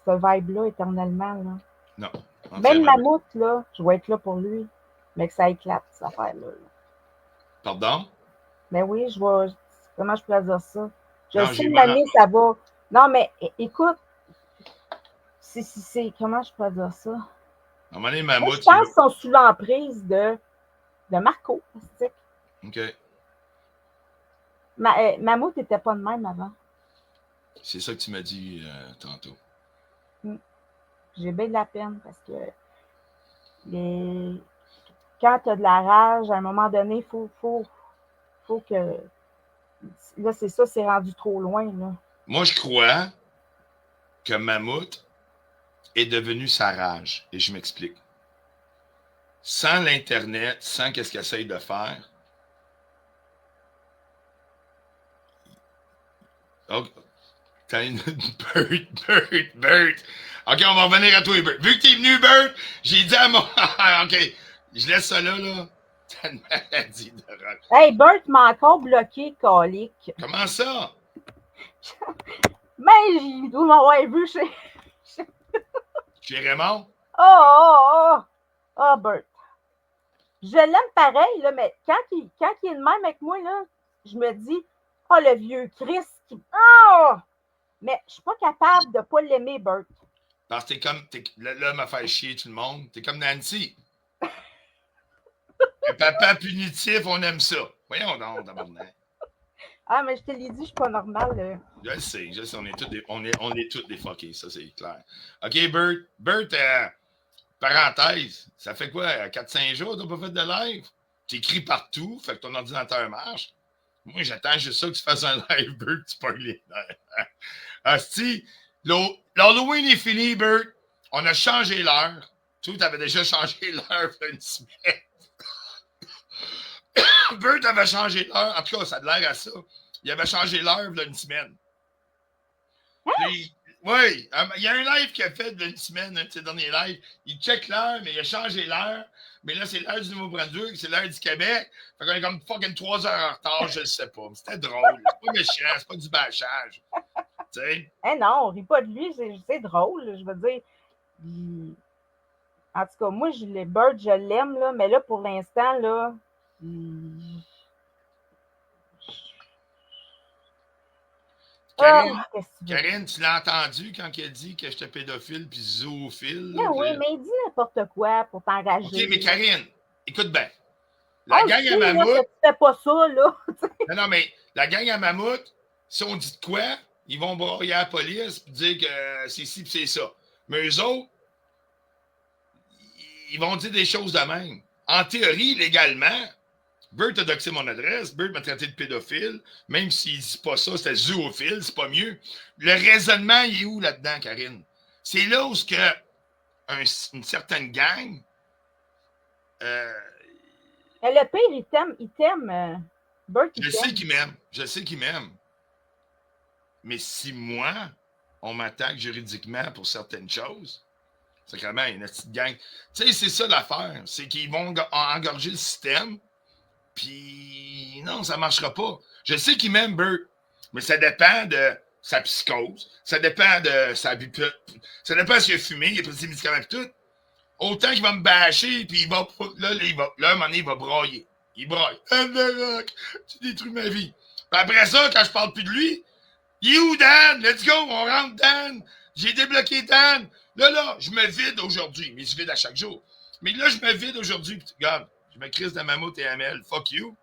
vibe-là éternellement, là. Non. Même Mammouth, là, je vais être là pour lui, mais que ça éclate, cette affaire-là. Pardon? Mais oui, je vais... Comment je peux dire ça? Je Non, sais j'ai que mal l'année, ça va... Non, mais écoute, comment je peux dire ça? À un moment donné, Moi, Mammouth... je pense qu'ils sont sous l'emprise de Marco. OK. Mammouth n'était pas de même avant. C'est ça que tu m'as dit tantôt. J'ai bien de la peine parce que quand tu as de la rage, à un moment donné, il faut que... Là, c'est ça, c'est rendu trop loin, là. Moi, je crois que Mammouth est devenu sa rage. Et je m'explique. Sans l'Internet, sans qu'est-ce qu'il essaye de faire... Oh, Bert. OK, on va revenir à toi, Bert. Vu que t'es venu, Bert, j'ai dit à mon... OK, je laisse ça là. T'as une maladie de rock. Hey, Bert m'a encore bloqué, colique. Comment ça? Mais il doit m'avoir vu chez... Chez Raymond? Oh, Bert. Je l'aime pareil, là, mais quand il est de même avec moi, là, je me dis, oh, le vieux Chris qui... Oh! Mais je suis pas capable de pas l'aimer, Bert. Parce que là, m'a fait chier tout le monde. T'es comme Nancy. Un papa punitif, on aime ça. Voyons donc, tabarnak. Ah, mais je te l'ai dit, je suis pas normale. Je le sais, on est tous des fuckés, ça c'est clair. OK, Bert, parenthèse, ça fait quoi, 4-5 jours t'as pas fait de live? T'écris partout, fait que ton ordinateur marche. Moi, j'attends juste ça que tu fasses un live, Bert, tu parles les nerfs. Asti, l'Halloween est fini, Bert. On a changé l'heure. Tu avais déjà changé l'heure pour une semaine. Bert avait changé l'heure. En tout cas, ça a l'air à ça. Il avait changé l'heure il y a une semaine. Puis, oui, il y a un live qu'il a fait il y a une semaine, un de ses derniers lives. Il check l'heure, mais il a changé l'heure. Mais là, c'est l'heure du Nouveau-Brunswick, c'est l'heure du Québec. Fait qu'on est comme fucking 3 heures en retard, je ne sais pas. Mais c'était drôle. C'est pas méchant, c'est pas du bâchage. Tu sais? Eh non, on rit pas de lui, c'est drôle, je veux dire. En tout cas, moi, Bert, je l'aime, là, mais là, pour l'instant, là... Karine, tu l'as entendu quand il a dit que j'étais pédophile puis zoophile? Mais oui, mais il dit n'importe quoi pour t'engager. OK, mais Karine, écoute bien. La gang à Mammouth... Là, tu fais pas ça, là. non, mais la gang à Mammouth, si on dit de quoi, ils vont broyer à la police et dire que c'est ci et c'est ça. Mais eux autres, ils vont dire des choses de même. En théorie, légalement, Bert a doxé mon adresse, Bert m'a traité de pédophile, même s'il ne dit pas ça, c'était zoophile, c'est pas mieux. Le raisonnement, il est où là-dedans, Karine? C'est là où une certaine gang... le pire, il t'aime. Bert, il Je sais qu'il m'aime. Mais si moi, on m'attaque juridiquement pour certaines choses, c'est clairement une petite gang. Tu sais, c'est ça l'affaire. C'est qu'ils vont engorger le système. Puis non, ça ne marchera pas. Je sais qu'il m'aime, Bert. Mais ça dépend de sa psychose. Ça dépend de sa bipute. Ça dépend s'il a fumé, il a pris ses médicaments et tout. Autant qu'il va me bâcher, puis il va. Là, à un moment donné, il va brailler. Il braille. Tu détruis ma vie. Puis après ça, quand je parle plus de lui, Il est où Dan? Let's go, on rentre Dan. J'ai débloqué Dan. Là, je me vide aujourd'hui. Mais je vide à chaque jour. Mais là, je me vide aujourd'hui. Regarde, je me crise de Mammouth et Amel. Fuck you.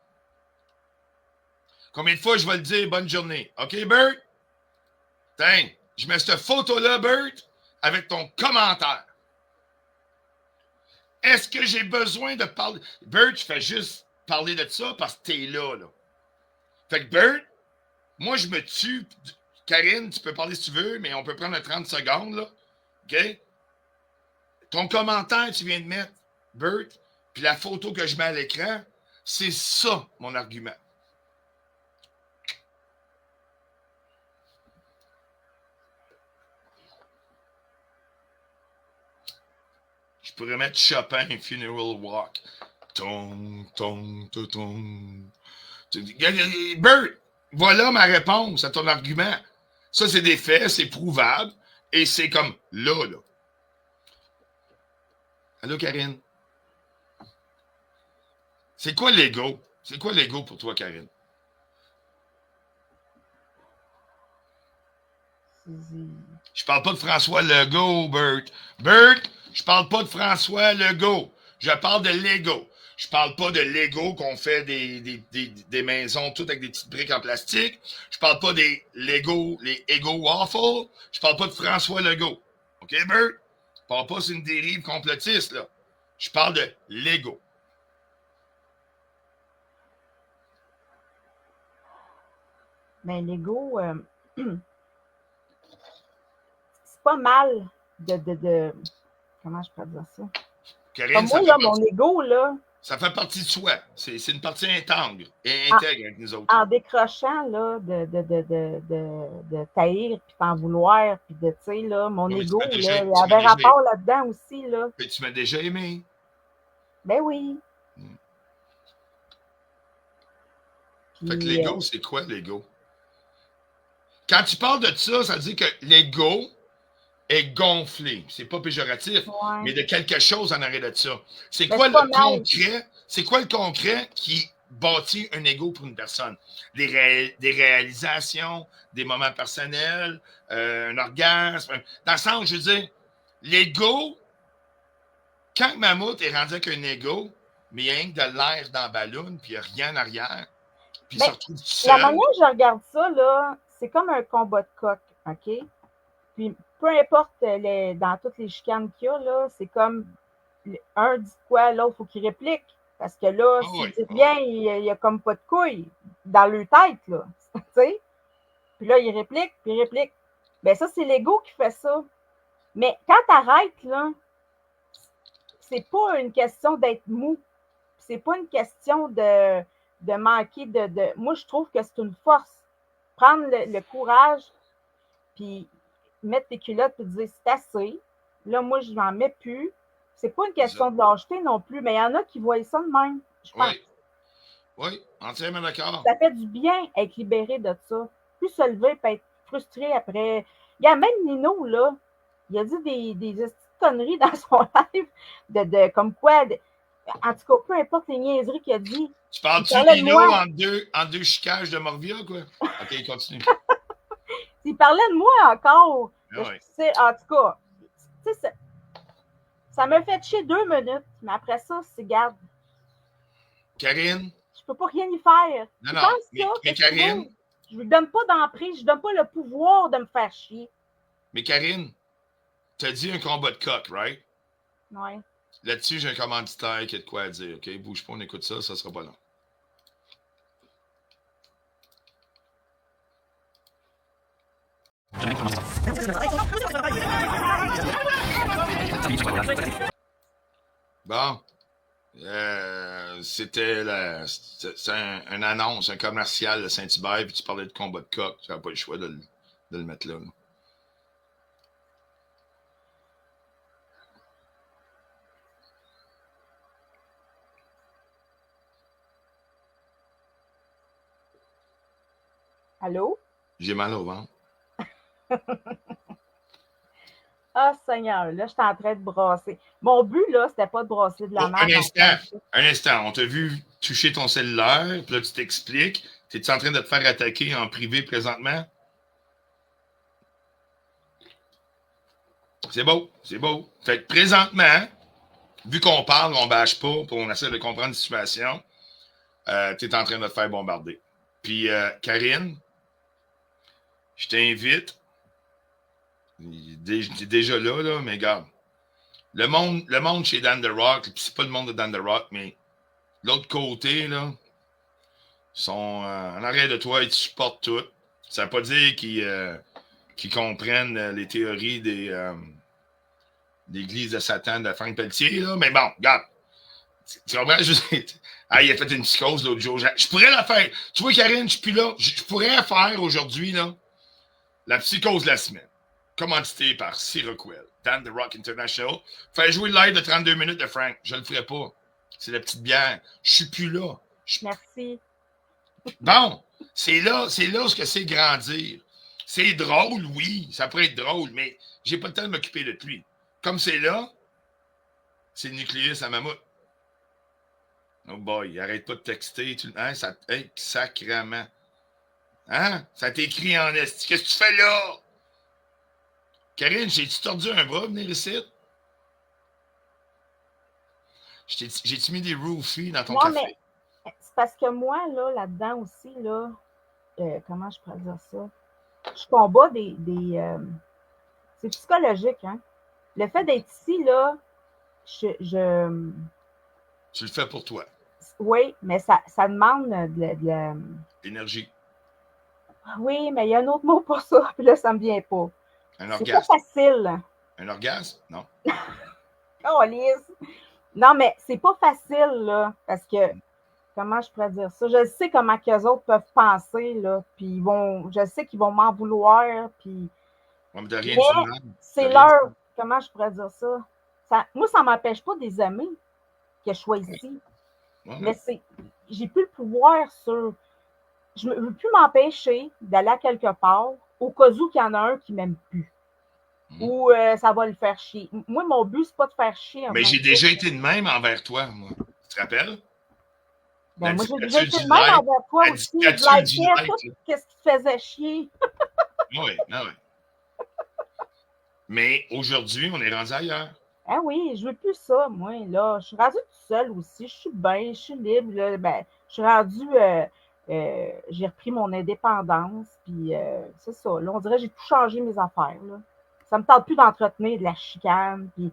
Combien de fois je vais le dire bonne journée? OK, Bert? Tiens, je mets cette photo-là, Bert, avec ton commentaire. Est-ce que j'ai besoin de parler? Bert, je fais juste parler de ça parce que t'es là. Fait que Bert, moi, je me tue. Karine, tu peux parler si tu veux, mais on peut prendre 30 secondes, là. OK? Ton commentaire, tu viens de mettre, Bert, puis la photo que je mets à l'écran, c'est ça, mon argument. Je pourrais mettre Chopin Funeral Walk. Tong, tong, tong, tong. Bert, voilà ma réponse à ton argument. Ça, c'est des faits, c'est prouvable, et c'est comme là. Allô, Karine? C'est quoi l'ego? C'est quoi l'ego pour toi, Karine? Je parle pas de François Legault, Bert. Bert, je parle pas de François Legault. Je parle de Lego. Je parle pas de Lego qu'on fait des maisons toutes avec des petites briques en plastique. Je parle pas des Lego, les Ego Waffles. Je parle pas de François Legault. OK, Bert? Je parle pas sur une dérive complotiste, là. Je parle de Lego. Mais l'ego, c'est pas mal de. Comment je peux dire ça? Karine, Comme moi, là, mon ego, là. Ça fait partie de soi. C'est une partie intègre avec nous autres. En décrochant, là, de taïr, puis t'en vouloir, puis de, tu sais, là, mon ego, là, il y avait rapport là-dedans aussi, là. Mais tu m'as déjà aimé. Ben oui. Fait que l'ego, c'est quoi l'ego? Quand tu parles de ça, ça veut dire que l'ego est gonflé. C'est pas péjoratif, mais de quelque chose en arrière de ça. C'est quoi le concret? C'est quoi le concret qui bâtit un ego pour une personne? Des réalisations, des moments personnels, un orgasme. Dans le sens, je veux dire, l'ego, quand Mammouth est rendu avec un ego, mais il y a rien que de l'air dans le ballon, puis il n'y a rien en arrière, puis il se retrouve tout seul. La manière que je regarde ça, là, c'est comme un combat de coq, OK? Puis, peu importe dans toutes les chicanes qu'il y a, là, c'est comme un dit quoi, l'autre, il faut qu'il réplique. Parce que là, s'il dit rien, il n'y a comme pas de couilles dans leur tête, là. Tu sais? Puis là, il réplique, puis il réplique. Ben ça, c'est l'ego qui fait ça. Mais quand tu arrêtes, là, c'est pas une question d'être mou. C'est pas une question de manquer de. Moi, je trouve que c'est une force. Prendre le courage, puis mettre tes culottes et dire c'est assez. Là, moi, je n'en mets plus. C'est pas une question de lâcheté non plus, mais il y en a qui voient ça de même. Je pense. Oui, entièrement d'accord. Ça fait du bien être libéré de ça. Plus se lever et être frustré après. Il y a même Nino, là, il a dit des conneries dans son live, comme quoi, en tout cas, peu importe les niaiseries qu'il a dit. Tu parles-tu de Nino en deux chicages de Morvia, quoi? OK, continue. Il parlait de moi encore. Ouais. En tout cas, ça m'a fait chier 2 minutes, mais après ça, c'est garde. Karine? Je peux pas rien y faire. Non, mais Karine? Je lui donne pas d'emprise, je lui donne pas le pouvoir de me faire chier. Mais Karine, tu as dit un combat de coq, right? Ouais. Là-dessus, j'ai un commanditaire qui a de quoi à dire, OK? Bouge pas, on écoute ça, ça sera pas long. Bon. C'était une annonce, un commercial de Saint-Hubert, puis tu parlais de combat de coq. Tu n'avais pas le choix de le mettre là. Allô? J'ai mal au ventre. Ah, Seigneur, là, je suis en train de brasser. Mon but, là, c'était pas de brasser de la merde. Un instant. On t'a vu toucher ton cellulaire, puis là, tu t'expliques. T'es-tu en train de te faire attaquer en privé présentement? C'est beau, c'est beau. Fait que présentement, vu qu'on parle, on bâche pas, puis on essaie de comprendre la situation, tu es en train de te faire bombarder. Puis, Karine, je t'invite. T'es déjà là, mais regarde. Le monde chez Dan The Rock, puis c'est pas le monde de Dan The Rock, mais l'autre côté, là, sont en arrière de toi, ils te supportent tout. Ça veut pas dire qu'ils comprennent les théories des l'église de Satan de Frank Pelletier, là, mais bon, regarde. Tu comprends? Ah, il a fait une psychose l'autre jour. Je pourrais la faire. Tu vois, Karine, je suis plus là. Je pourrais faire aujourd'hui, là, la psychose de la semaine. Commandité par Seroquel, Dan The Rock International. Faire jouer le live de 32 minutes de Frank. Je le ferai pas. C'est la petite bière. Je suis plus là. Merci. Bon, c'est là ce que c'est grandir. C'est drôle, oui. Ça pourrait être drôle, mais j'ai pas le temps de m'occuper de lui. Comme c'est là, c'est le nucléus à mammouth. Oh boy, il arrête pas de texter. Hein, ça, hey, sacrément. Hein? Ça t'écrit en esti. Qu'est-ce que tu fais là? Karine, j'ai-tu tordu un bras venir ici? J'ai-tu mis des roofies dans ton café? Mais c'est parce que moi, là-dedans aussi, là, comment je pourrais dire ça? Je combats c'est psychologique, hein? Le fait d'être ici, là, Tu le fais pour toi. Oui, mais ça demande L'énergie. Oui, mais il y a un autre mot pour ça, puis là, ça me vient pas. Un C'est orgasme. pas facile. Un orgasme? Non. Oh, Lise! Non, mais c'est pas facile, là, parce que, comment je pourrais dire ça? Je sais comment qu'eux autres peuvent penser, là, puis je sais qu'ils vont m'en vouloir, puis... Ouais, mais t'as rien dit mal. C'est leur... Comment je pourrais dire ça? Moi, ça m'empêche pas des amis que je sois ici. Ouais. Mais j'ai plus le pouvoir sur... Je ne veux plus m'empêcher d'aller à quelque part au cas où qu'il y en a un qui ne m'aime plus. Ou ça va le faire chier. Moi, mon but, c'est pas de faire chier. Mais j'ai déjà été de même envers toi, moi. Tu te rappelles? Ben, moi, j'ai déjà été de même envers toi aussi. Je likais tout ce qui te faisait chier. Oui. Mais aujourd'hui, on est rendu ailleurs. Ah oui, je veux plus ça, moi, là. Je suis rendue toute seule aussi. Je suis bien, je suis libre. Là. Ben, je suis rendue... j'ai repris mon indépendance, puis c'est ça. Là, on dirait que j'ai tout changé mes affaires. Là. Ça ne me tente plus d'entretenir de la chicane. Puis,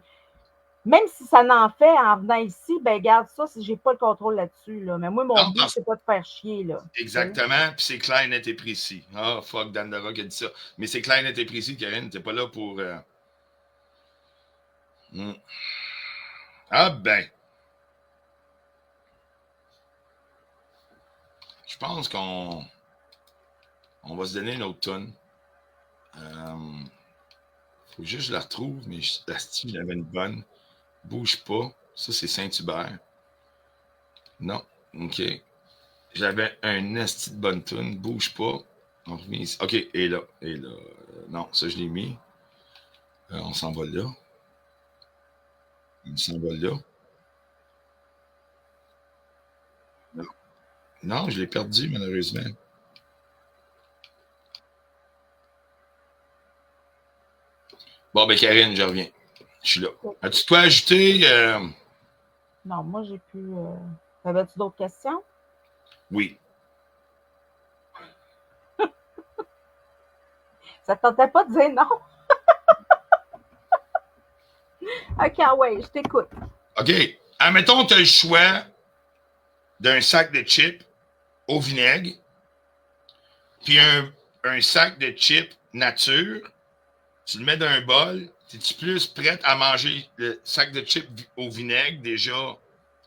même si ça n'en fait en venant ici, ben garde ça si j'ai pas le contrôle là-dessus. Là. Mais moi, mon but, c'est pas de faire chier. Là. Exactement, puis c'est clair, net et précis. Ah, fuck, Dan The Rock a dit ça. Mais c'est clair, net et précis, Karine. T'es pas là pour... Ah ben... Je pense qu'on va se donner une autre tonne. Faut juste que je la retrouve, mais la style, il avait une bonne. Bouge pas. Ça, c'est Saint-Hubert. Non. OK. J'avais un asti de bonne tune. Bouge pas. On revient ici. OK. Et là. Non, ça, je l'ai mis. On s'en va là. On s'en va là. Non, je l'ai perdu, malheureusement. Bon, ben, Karine, je reviens. Je suis là. As-tu quoi ajouter? Non, moi, j'ai pu... T'avais-tu d'autres questions? Oui. Ça te tentait pas de dire non? OK, ouais, je t'écoute. OK. Admettons, tu as le choix d'un sac de chips au vinaigre, puis un sac de chips nature. Tu le mets dans un bol. Es-tu plus prête à manger le sac de chips au vinaigre déjà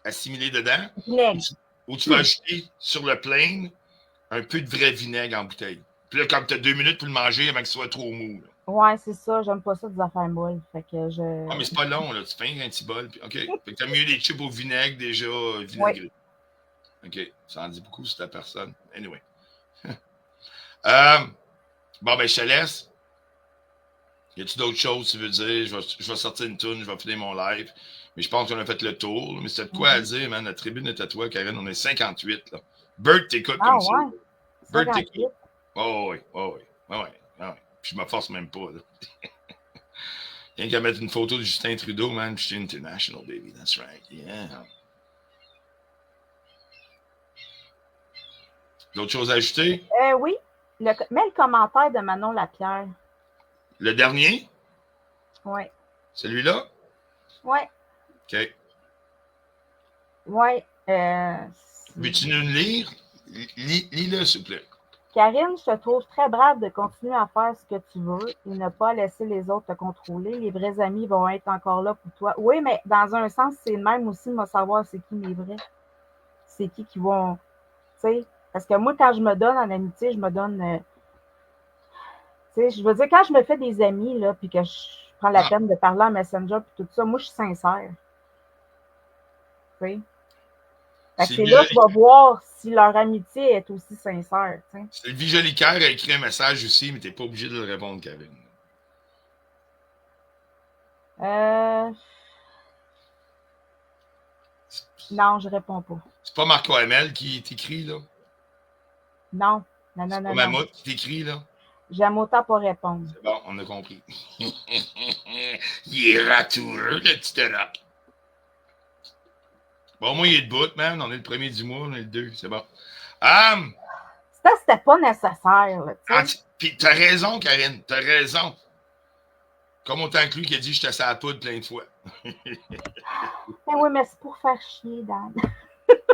assimilé dedans? Vinaigre. Ou tu vas ajouter sur le plain un peu de vrai vinaigre en bouteille. Puis là, comme tu as 2 minutes pour le manger avant qu'il soit trop mou. Là. Ouais, c'est ça. J'aime pas ça des affaires molles. Fait que je... Ah, mais c'est pas long, là. Tu fais un petit bol. Puis, OK. Fait que t'as mieux les chips au vinaigre déjà vinaigrés. Oui. OK. Ça en dit beaucoup sur ta personne. Anyway. Bon, ben, je te laisse. Y a-tu d'autres choses que tu veux dire? Je vais sortir une toune, je vais finir mon live. Mais je pense qu'on a fait le tour. Mais c'est de quoi à dire, man? La tribune est à toi, Karine. On est 58, là. Bert t'écoute comme ça. Bert t'écoute. Oh oui. Puis je me force même pas, là. Rien qu'à mettre une photo de Justin Trudeau, man, puis je suis international, baby. That's right. Yeah. D'autres choses à ajouter? Oui. Mets le commentaire de Manon Lapierre. Le dernier? Oui. Celui-là? Oui. OK. Oui. Veux-tu nous le lire? Lis-le, s'il vous plaît. Karine, je te trouve très brave de continuer à faire ce que tu veux et ne pas laisser les autres te contrôler. Les vrais amis vont être encore là pour toi. Oui, mais dans un sens, c'est le même aussi de me savoir c'est qui mes vrais. C'est qui vont... Tu sais, parce que moi, quand je me donne en amitié, je me donne... tu sais, je veux dire, quand je me fais des amis, là, puis que je prends la peine de parler en Messenger puis tout ça, moi, je suis sincère. Tu sais? C'est là que je vais voir si leur amitié est aussi sincère. T'sais. Sylvie Jolicoeur a écrit un message aussi, mais tu n'es pas obligé de le répondre, Karine. Non, je ne réponds pas. C'est pas Marco Hamel qui t'écrit, là? Non. C'est pas Mammouth qui t'écrit, là? J'aime autant pas répondre. C'est bon, on a compris. Il est ratoureux, le petit rock. Bon, moi, il est debout, man. On est le premier du mois, on est le 2. C'est bon. C'était pas nécessaire. Puis t'as raison, Karine. T'as raison. Comme autant que lui qui a dit « Je te à la poudre plein de fois. » Oui, mais c'est pour faire chier, Dan.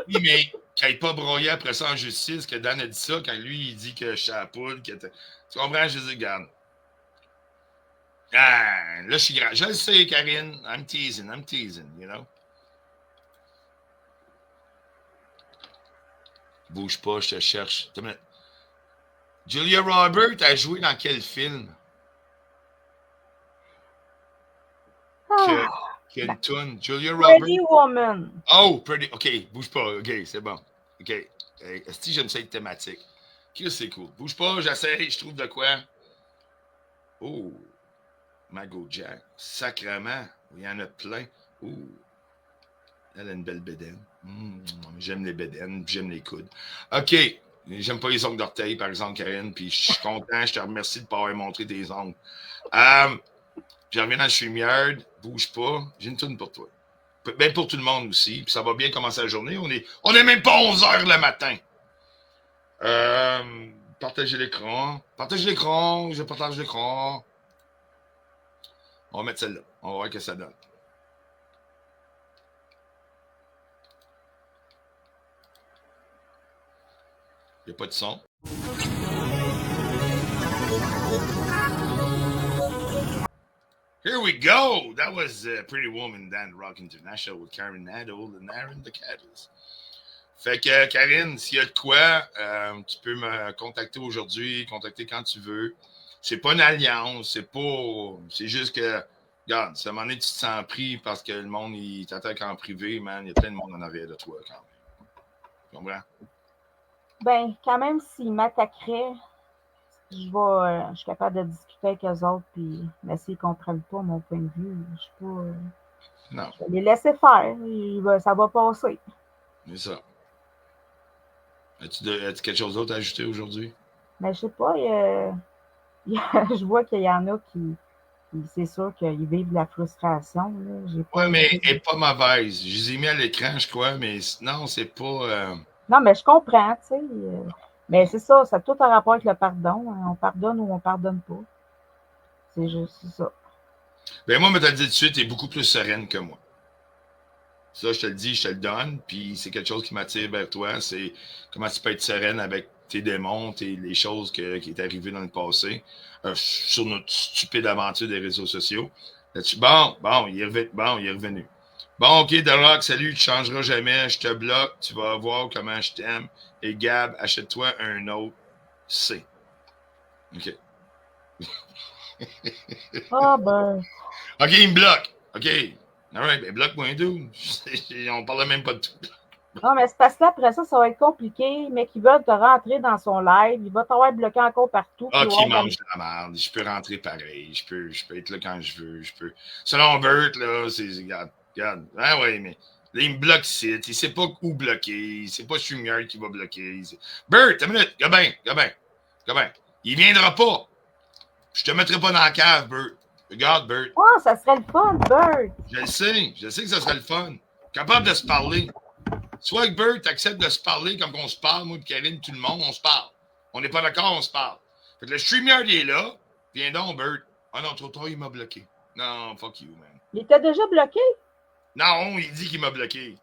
Oui, mais qu'il n'ait pas broyé après ça en justice, que Dan a dit ça, quand lui, il dit que je suis à la poudre. Tu comprends? Je dis, regarde. Ah, là, je suis grand. Je le sais, Karine. I'm teasing, you know? Bouge pas, je te cherche. Julia Roberts a joué dans quel film? Quelle tune? Julia Roberts? Pretty Woman. Oh, Pretty. OK, bouge pas. OK, c'est bon. OK. Est-ce que j'aime cette thématique? OK, c'est cool. Bouge pas, j'essaie, je trouve de quoi. Oh, Mago Jack. Sacrement. Il y en a plein. Oh. Elle a une belle bédaine. J'aime les bédaines, j'aime les coudes. OK. J'aime pas les ongles d'orteil, par exemple, Karine, puis je suis content, je te remercie de ne pas avoir montré tes ongles. Je reviens dans le StreamYard, bouge pas, j'ai une toune pour toi. Ben pour tout le monde aussi, puis ça va bien commencer la journée. On est même pas 11 heures le matin. Partagez l'écran. Je partage l'écran. On va mettre celle-là. On va voir ce que ça donne. Il n'y a pas de son. Here we go! That was Pretty Woman Dan Rock International with Karen Naddle and Aaron the Catalyst. Fait que, Karine, s'il y a de quoi, tu peux me contacter aujourd'hui, contacter quand tu veux. C'est pas une alliance, c'est juste que, regarde, ça m'en est, tu te sens pris parce que le monde, il t'attaque en privé, man. Il y a plein de monde en arrière de toi, quand même. Tu comprends? Ben, quand même, s'ils m'attaqueraient, je suis capable de discuter avec eux autres, mais s'ils ne comprennent pas mon point de vue, je suis pas. Non. Je vais les laisser faire. Ça va passer. C'est ça. As-tu quelque chose d'autre à ajouter aujourd'hui? Ben, je sais pas. Je vois qu'il y en a qui c'est sûr qu'ils vivent de la frustration. Oui, mais elle n'est pas mauvaise. Je les ai mis à l'écran, je crois, mais non, c'est pas. Non, mais je comprends, tu sais. Mais c'est ça, ça a tout un rapport avec le pardon. Hein. On pardonne ou on pardonne pas. C'est juste ça. Ben moi, je te le dis tout de suite, tu es beaucoup plus sereine que moi. Ça, je te le dis, je te le donne, puis c'est quelque chose qui m'attire vers toi, c'est comment tu peux être sereine avec tes démons, les choses qui est arrivé dans le passé, sur notre stupide aventure des réseaux sociaux. Là-dessus, bon, il est revenu. Bon, OK, The Rock, salut, tu ne changeras jamais, je te bloque, tu vas voir comment je t'aime. Et Gab, achète-toi un autre C. OK. Ah, ben. OK, il me bloque. OK. All right, ben bloque-moi, dude. On parlait même pas de tout. Non, mais c'est parce que là, après ça, ça va être compliqué. Mais qui veut te rentrer dans son live, il va t'avoir bloqué encore partout. Ah, qui mange de la merde. Je peux rentrer pareil. Je peux être là quand je veux. Selon Bert, là, c'est. Regarde. Ah ouais, mais là, il me bloque ici. Il sait pas où bloquer. C'est pas StreamYard qui va bloquer. Bert, une minute. Gabin. Il viendra pas. Je te mettrai pas dans la cave, Bert. Regarde, Bert, Oh, ça serait le fun, Bert. je sais que ça serait le fun. Capable de se parler. Soit que Bert accepte de se parler comme qu'on se parle, moi, Karine, tout le monde, on se parle. On n'est pas d'accord, on se parle. Fait que le StreamYard, il est là. Viens donc, Bert. Ah non, trop tard, il m'a bloqué. Non, fuck you, man. Il était déjà bloqué? Non, il dit qu'il m'a bloqué.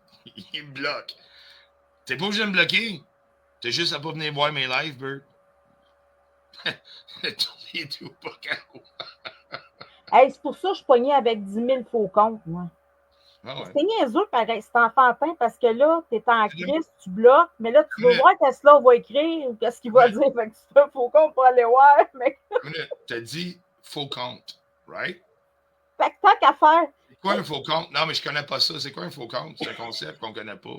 Il me bloque. T'es pas obligé de me bloquer. T'as juste à pas venir voir mes lives, Bert. Tourner tout pas carreau. Hey, c'est pour ça que je pognais avec 10 000 faux comptes, moi. Ah ouais. C'est niaiseux, pareil. C'est enfantin parce que là, tu es en crise, tu bloques, mais là, tu veux voir qu'est-ce que là va écrire ou qu'est-ce qu'il va dire. Fait que tu fais un faux compte pour aller voir. Mais... T'as dit faux compte, right? Fait que tant qu'à faire. C'est quoi un faux compte? Non, mais je connais pas ça. C'est quoi un faux compte? C'est un concept qu'on connaît pas.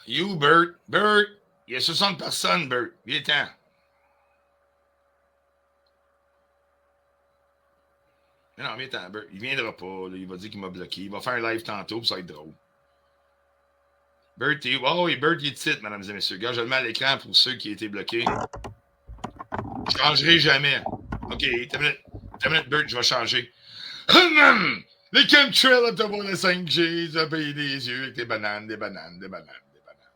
You, Bert. Bert, il y a 60 personnes, Bert. Il est temps. Non, mais attends, Bert. Il viendra pas. Là. Il va dire qu'il m'a bloqué. Il va faire un live tantôt, puis ça va être drôle. Bert, t'es où? Oh oui, Bert, il est titre, mesdames et messieurs. Regarde, je le mets à l'écran pour ceux qui ont été bloqués. Je changerai jamais. OK, t'as une minute, Bert, je vais changer. Les chemtrails à t'avoir le 5G, ça paye des yeux avec des bananes, des bananes, des bananes, des bananes.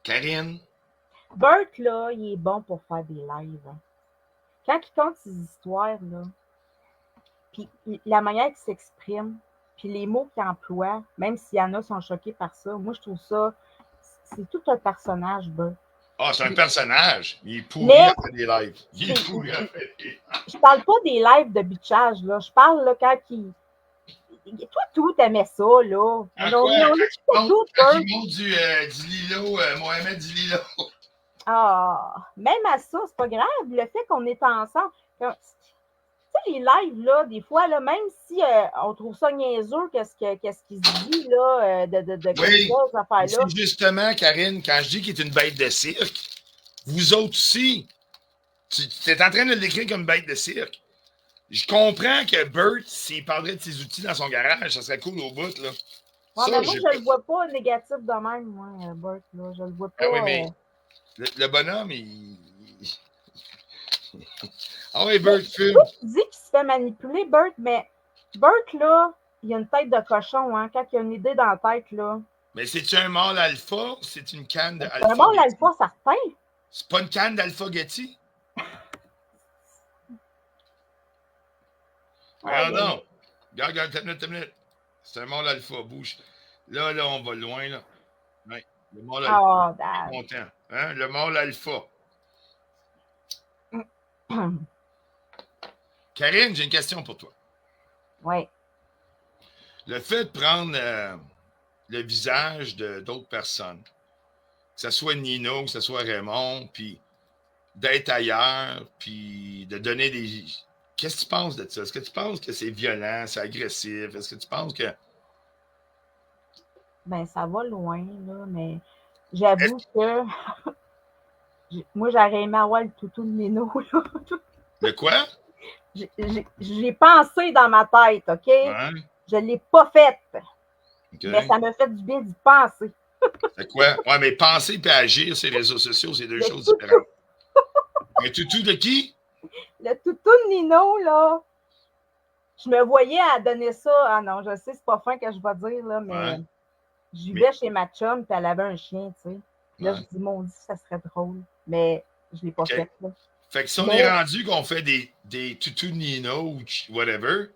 Karine? Bert, là, il est bon pour faire des lives. Hein. Quand il compte ses histoires, là, puis la manière qu'il s'exprime, puis les mots qu'il emploie, même s'il y en a qui sont choqués par ça, moi, je trouve ça, c'est tout un personnage, Bert. Ah, c'est un personnage. Il est pourri Mais- à faire des lives. Il est pourri à faire des lives. Je parle pas des lives de bitchage, là. Je parle, là, quand il... Toi, tout t'aimais ça, là. Ah, On quoi? écoutait tout, Quand Bert. il monte du Lilo, Mohamed du Lilo. Ah, même à ça, c'est pas grave. Le fait qu'on est ensemble. Tu sais, les lives, là, des fois, là, même si on trouve ça niaiseux, qu'est-ce qu'il se dit, là, de Oui. ces affaires-là. C'est justement, Karine, quand je dis qu'il est une bête de cirque, vous autres aussi, tu es en train de l'écrire comme bête de cirque. Je comprends que Bert, s'il parlerait de ses outils dans son garage, ça serait cool au bout, là. Ouais, Ça, mais moi, j'ai je pas- le vois pas négatif de même, moi, Bert, là. Je le vois pas. Ah oui, mais le bonhomme, il... Ah oui, Bert, fume. Tu dis qu'il se fait manipuler, Bert, mais Bert, là, il a une tête de cochon, hein. Quand il a une idée dans la tête, là. Mais c'est-tu un mâle alpha ou c'est une canne de C'est alpha? un bon l'alpha, certain. C'est pas une canne d'alpha Getty? Ah non! Regarde, t'as une minute. C'est un mâle alpha, bouge. Là, on va loin, là. Ouais, le mâle alpha, Oh, je suis dad. content. Hein? Le mâle alpha. Karine, j'ai une question pour toi. Oui. Le fait de prendre le visage d'autres personnes, que ce soit Nino, que ce soit Raymond, puis d'être ailleurs, puis de donner des... Qu'est-ce que tu penses de ça? Est-ce que tu penses que c'est violent, c'est agressif? Est-ce que tu penses que... Ben, ça va loin, là, mais j'avoue que moi, j'aurais aimé avoir le toutou de Nino, là. De quoi? J'ai pensé dans ma tête, OK? Ouais, Je ne l'ai pas fait, OK. mais ça me fait du bien d'y penser. C'est quoi? Ouais, mais penser et agir sur les réseaux sociaux, c'est deux Le choses toutou. différentes. Un toutou de qui? Le toutou de Nino, là, je me voyais à donner ça. Ah non, je sais, c'est pas fin que je vais dire, là, mais Ouais. je vivais chez ma chum, puis elle avait un chien, tu sais. Là, Ouais. je dis, mon Dieu, ça serait drôle, mais je l'ai pas OK. fait, là. Fait que si on Mais- est rendu qu'on fait des toutous de Nino ou whatever,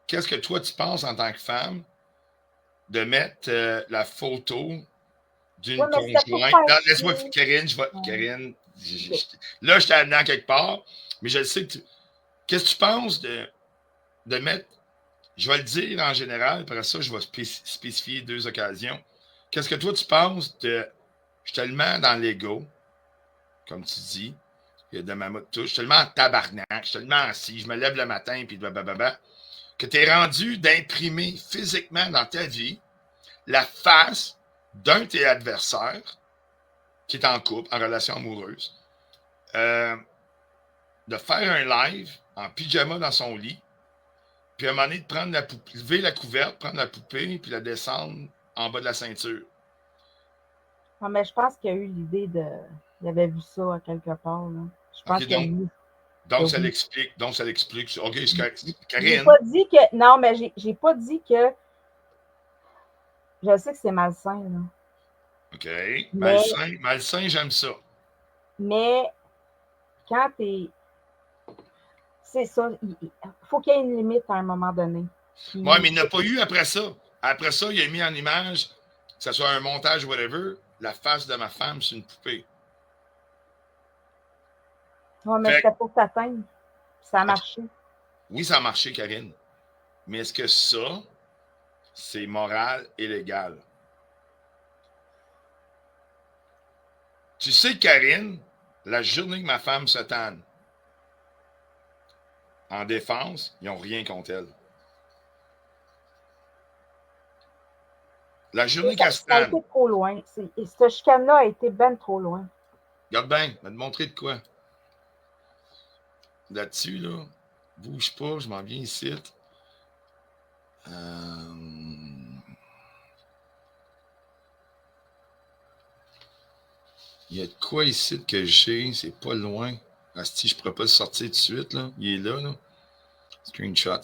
qu'est-ce que toi tu penses en tant que femme de mettre la photo d'une Ouais, mais c'était pour conjointe? faire Non, laisse-moi, chier. Karine, Ouais. Karine, là, je t'ai amené en quelque part, mais je le sais que qu'est-ce que tu penses de mettre, je vais le dire en général, après ça, je vais spécifier deux occasions. Qu'est-ce que toi tu penses de, je te le mets dans l'ego, comme tu dis, il y a de ma mode touche, je te le mets en tabarnak, je te le mets assis, je me lève le matin, puis blablabla, que tu es rendu d'imprimer physiquement dans ta vie la face d'un de tes adversaires qui est en couple, en relation amoureuse, de faire un live en pyjama dans son lit, Puis à un moment donné, de prendre la poupée, lever la couverte, prendre la poupée, puis la descendre en bas de la ceinture. Non, mais je pense qu'il y a eu l'idée de. Il avait vu ça à quelque part. Là. Je pense Ok, que donc, oui. donc, ça Oui. l'explique. Donc, ça l'explique. OK, J'ai Karine. pas dit que. Non, mais j'ai pas dit que. Je sais que c'est malsain, là. OK. Mais, Malsain, j'aime ça. mais quand t'es. C'est ça. Il faut qu'il y ait une limite à un moment donné. Puis, Oui, mais il n'a pas eu après ça. Après ça, il a mis en image, que ce soit un montage ou whatever, la face de ma femme sur une poupée. ouais, mais Fait- c'était pour t'atteindre. Ça a marché. Oui, ça a marché, Karine. Mais est-ce que ça, c'est moral et légal? Tu sais, Karine, la journée que ma femme se tanne en défense, ils n'ont rien contre elle. La journée qu'elle se Ça a tanne, été trop loin. Cette chicane-là a été ben trop loin. regarde bien, je vais te montrer de quoi. Là-dessus, là, bouge pas, je m'en viens ici. Il y a de quoi ici que j'ai, c'est pas loin. Asti, je pourrais pas le sortir tout de suite, là. Il est là, là. Screenshot.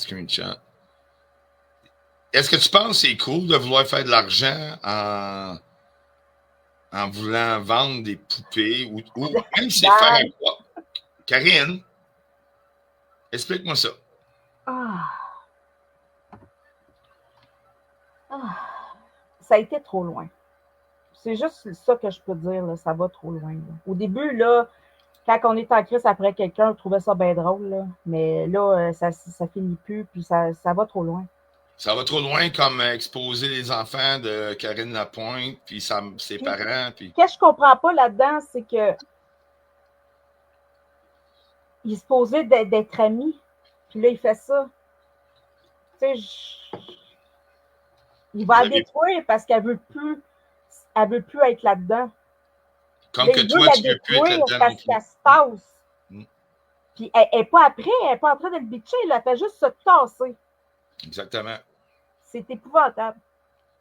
Est-ce que tu penses que c'est cool de vouloir faire de l'argent en voulant vendre des poupées ou même si c'est faire un quoi? Karine, explique-moi ça. Ah. Ça a été trop loin. C'est juste ça que je peux dire, là, ça va trop loin. Là. Au début, là, quand on est en crise après quelqu'un, on trouvait ça bien drôle, là. Mais là, ça finit plus, puis ça va trop loin. Ça va trop loin comme exposer les enfants de Karine Lapointe, puis ses parents. Puis... Qu'est-ce que je comprends pas là-dedans, c'est que il se posait d'être amis, puis là, il fait ça. Tu sais, il va la détruire parce qu'elle veut plus être là-dedans. Comme là, que il toi, veut la tu veux plus être détruire là-dedans. parce qu'elle se tasse. Mm. Puis elle n'est pas après, elle n'est pas en train de le bitcher, elle fait juste se tasser. Exactement. C'est épouvantable.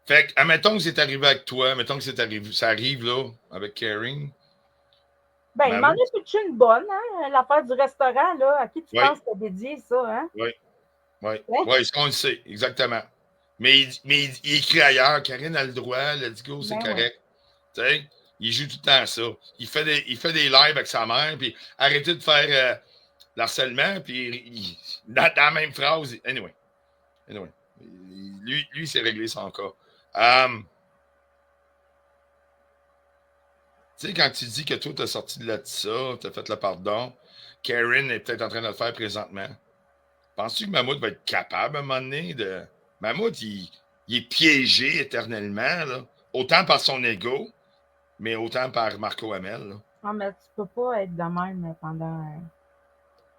Fait que, admettons que c'est arrivé avec toi, admettons que ça arrive là, avec Karine. Ben, il m'en a pitché une bonne, hein, l'affaire du restaurant, là. À qui tu penses que c'est dédié, ça, hein? Oui. Oui, ce qu'on le sait, exactement. Mais il écrit ailleurs. Karine a le droit, let's go, c'est correct. Tu sais, il joue tout le temps à ça. Il fait des lives avec sa mère, puis arrêtez de faire l'harcèlement, puis dans la même phrase. Anyway. Lui c'est réglé son cas. Tu sais, quand tu dis que toi, tu as sorti de là de ça, tu as fait le pardon, Karen est peut-être en train de le faire présentement. Penses-tu que Mammouth va être capable à un moment donné de. Mammouth, il est piégé éternellement, là. Autant par son ego, mais autant par Marco Hamel. Là. Non, mais tu peux pas être de même pendant.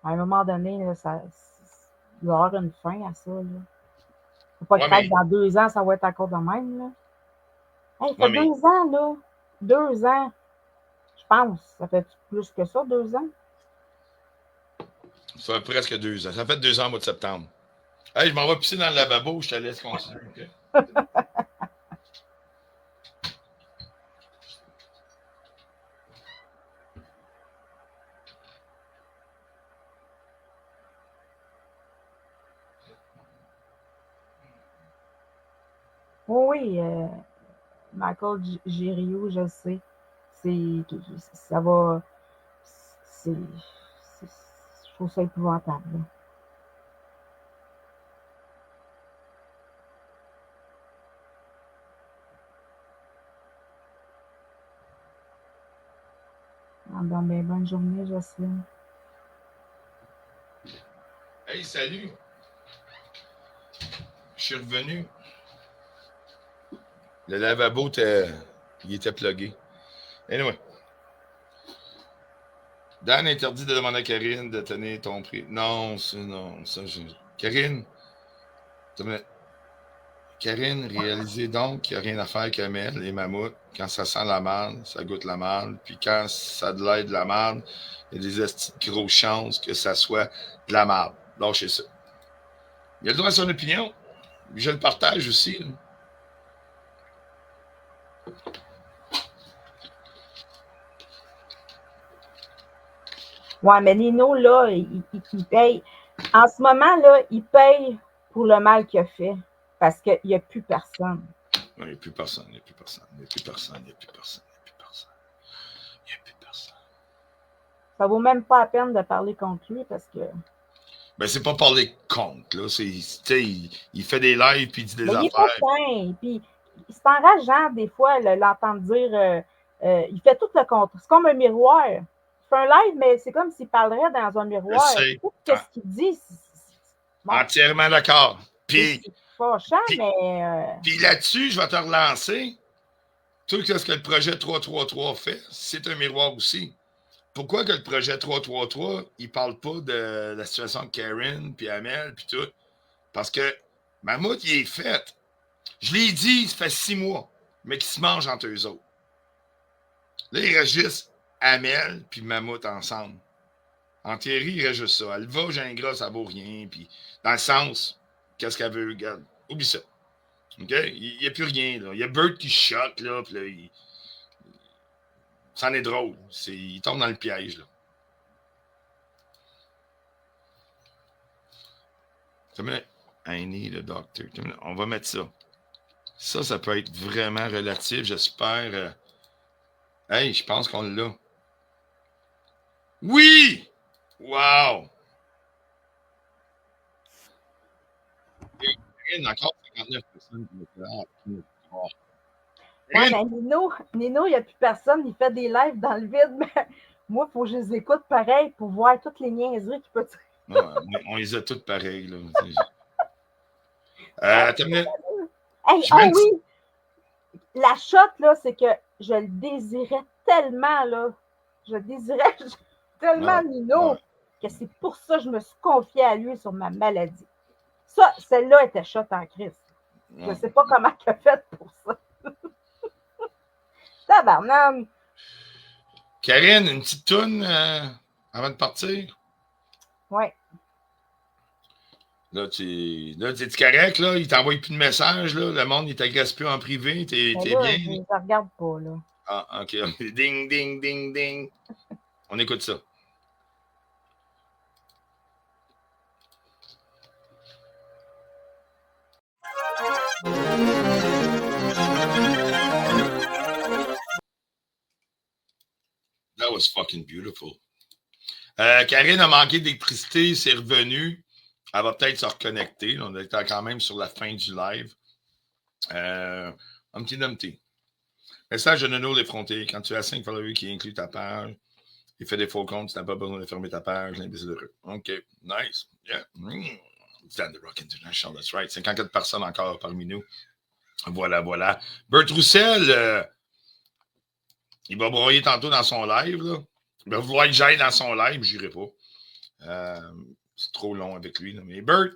À un moment donné, là, il va y avoir une fin à ça. Là. Faut pas que dans 2 ans, ça va être encore de même. Là. Hey, ça fait 2 ans, là. 2 ans. Je pense. Ça fait plus que ça, 2 ans? Ça fait presque 2 ans. Ça fait 2 ans au mois de septembre. Hey, je m'en vais pisser dans le lavabo, je te laisse continuer. Okay? Oui, Michael Giroux, je sais. Ça va. Je trouve ça épouvantable. Là. Bonne journée, Jocelyne. Hey, salut! Je suis revenu. Le lavabo, il était plugué. Anyway. Dan interdit de demander à Karine de tenir ton prix. Non, ça. Karine, réalisez donc qu'il n'y a rien à faire avec Amel, les mammouths. Quand ça sent la marde, ça goûte la marde. Puis quand ça a de l'air de la marde, il y a des grosses chances que ça soit de la marde. Lâchez ça. Il a le droit à son opinion. Je le partage aussi. Là. Ouais, mais Nino, là, il paye. En ce moment, là, il paye pour le mal qu'il a fait. Parce qu'il n'y a plus personne. Non, il n'y a plus personne, il n'y a plus personne, il n'y a plus personne, il n'y a plus personne, il n'y a plus personne. Il n'y a plus personne. Ça vaut même pas la peine de parler contre lui parce que. Ben, c'est pas parler contre, là. Il fait des lives puis il dit des Mais il est affaires. pas fin. Puis c'est enrageant, des fois, l'entendre dire il fait tout le contraire. C'est comme un miroir. Il fait un live, mais c'est comme s'il parlerait dans un miroir. Tout ce qu'il dit, bon, entièrement d'accord. Puis. C'est fâchant, mais. Puis là-dessus, je vais te relancer. Tout ce que le projet 333 fait, c'est un miroir aussi. Pourquoi que le projet 333, il parle pas de la situation de Karen, puis Amel, puis tout? Parce que Mammouth, il est fait. Je l'ai dit, ça fait 6 mois, mais qu'ils se mangent entre eux autres. Là, il reste juste Amel puis Mammouth ensemble. En théorie, il reste juste ça. Elle va, Gingras, ça vaut rien. Puis dans le sens, qu'est-ce qu'elle veut? Regarde, oublie ça. OK? Il n'y a plus rien. Là. Il y a Bert qui choque, là, puis là, c'en est drôle. Il tombe dans le piège, là. I need a doctor. On va mettre ça. Ça peut être vraiment relatif, j'espère. Hey, je pense qu'on l'a. Oui! Wow! Il y a encore 59 personnes qui Ouais, mais Nino, il n'y a plus personne. Il fait des lives dans le vide, mais moi, il faut que je les écoute pareil pour voir toutes les niaiseries qu'il peut dire. Non, on les a toutes pareilles. Là. Attends une minute. Hey, oui! La shot, là, c'est que je le désirais tellement, là. Je désirais tellement Nino que c'est pour ça que je me suis confiée à lui sur ma maladie. Ça, celle-là était shot en crise. Je ne sais pas comment il a fait pour ça. Tabarnane! Karine, une petite toune avant de partir? Ouais. Là, tu es correct, là? Il t'envoie plus de messages, là? Le monde, il t'agresse plus en privé. T'es bien? Je ne regarde pas, là. Ah, OK. Ding, ding, ding, ding. On écoute ça. That was fucking beautiful. Karine a manqué d'électricité, c'est revenu. Elle va peut-être se reconnecter. On était quand même sur la fin du live. Humpty. Message de Nono l'effronté. Quand tu as 5 followers qui incluent ta page, il fait des faux comptes, tu n'as pas besoin de fermer ta page, l'imbécile heureux. OK, nice. Yeah. Dan The Rock International, that's right. 54 personnes encore parmi nous. Voilà. Bert Roussel, il va broyer tantôt dans son live. Là. Il va vouloir que j'aille dans son live, je n'irai pas. C'est trop long avec lui. Là. Mais Bert,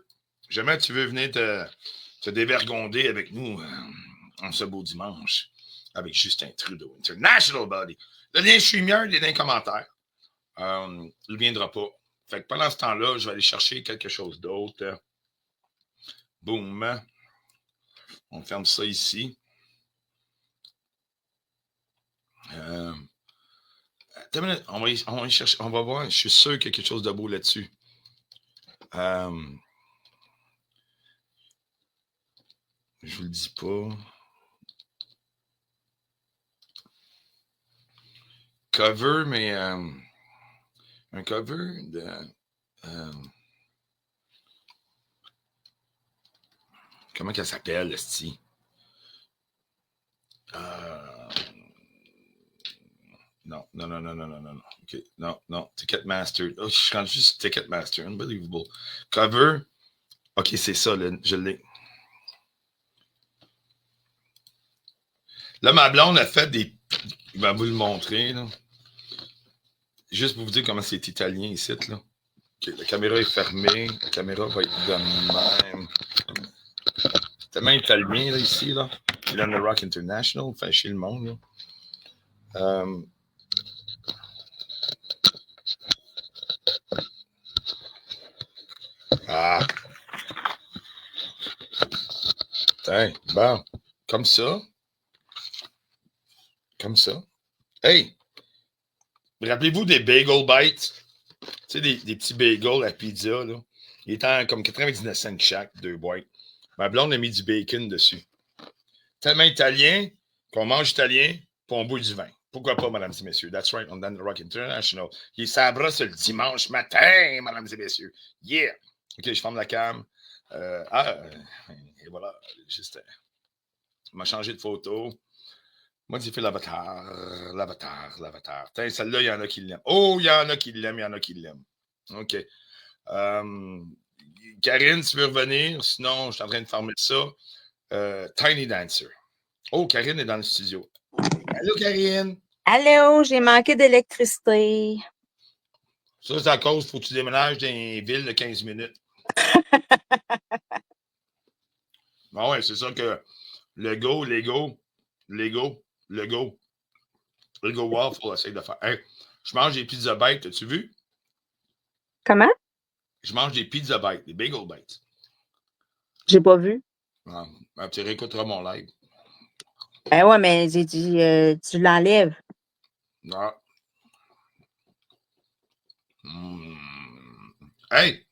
jamais tu veux venir te dévergonder avec nous en ce beau dimanche avec Justin Trudeau International, buddy. Le lien StreamYard, il est dans les commentaires. Il ne viendra pas. Fait que pendant ce temps-là, je vais aller chercher quelque chose d'autre. Boum. On ferme ça ici. Attends une minute. On va chercher. On va voir. Je suis sûr qu'il y a quelque chose de beau là-dessus. Je vous le dis pas. Cover, mais un cover de comment qu'elle s'appelle, esti? Non. OK. Non. Ticketmaster. Oh, je suis rendu juste Ticketmaster. Unbelievable. Cover. OK, c'est ça, je l'ai. Là, ma blonde a fait des. Il va vous le montrer, là. Juste pour vous dire comment c'est italien ici, là. OK, la caméra est fermée. La caméra va être de même. C'est tellement italien, là, ici, là. Il est dans The Rock International. Fait chier le monde, là. Hey, bon. Comme ça. Comme ça. Hey! Rappelez-vous des bagel bites? Tu sais, des petits bagels à pizza, là. Il était comme 99 cents chaque, 2 boîtes. Ma blonde a mis du bacon dessus. Tellement italien qu'on mange italien, puis on boit du vin. Pourquoi pas, mesdames et messieurs? That's right, on Dan the Rock International. Il s'abrosse le dimanche matin, mesdames et messieurs. Yeah! OK, je ferme la cam. Et voilà, juste... il m'a changé de photo. Moi, j'ai fait l'avatar. Tiens, celle-là, il y en a qui l'aiment. Oh, il y en a qui l'aiment. OK. Karine, tu veux revenir? Sinon, je suis en train de fermer ça. Tiny Dancer. Oh, Karine est dans le studio. Allô, Karine? Allô, j'ai manqué d'électricité. Ça, c'est à cause, faut que tu déménages dans une ville de 15 minutes. Bon, ouais, c'est ça que Lego Waffle essaie de faire. Hey, je mange des pizza bites, as-tu vu? Comment? Je mange des pizza bites, des bagel bites. J'ai pas vu. Ah, tu réécouteras mon live. Ben ouais, mais j'ai dit, tu l'enlèves. Ah. Hey!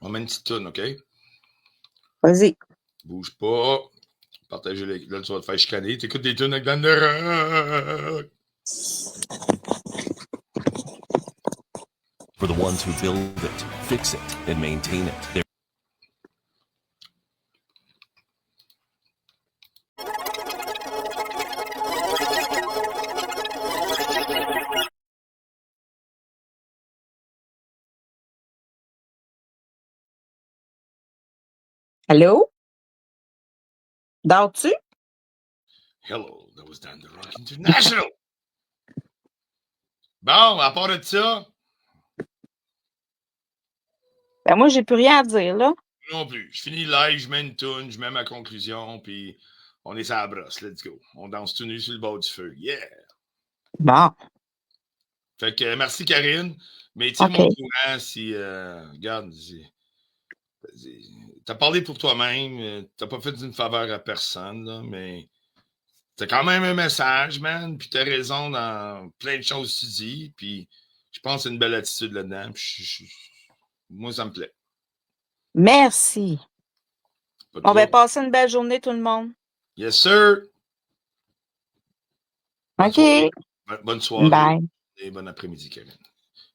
On met une petite toune, OK? Vas-y. Bouge pas. Partagez les... Là, tu vas te faire chicaner. T'écoutes des tunes avec Dan the Rock. For the ones who build it, fix it, and maintain it. Allô? Dors-tu? Hello, that was Dan the Rock International. Bon, à part de ça, Ben moi, j'ai plus rien à dire, là. non plus. Je finis le live, je mets une toune, je mets ma conclusion, puis on est sur la brosse. Let's go. On danse tout nu sur le bord du feu. Yeah! Bon. Fait que merci, Karine. Mais tiens-moi au courant si... regarde, t'as parlé pour toi-même. T'as pas fait d'une faveur à personne, là, mais t'as quand même un message, man. Puis t'as raison dans plein de choses que tu dis. Puis je pense que c'est une belle attitude là-dedans. Moi, ça me plaît. Merci. Pas On va trop. passer une belle journée, tout le monde. Yes, sir! OK. Bonne soirée. Bye. Et bon après-midi, Karen.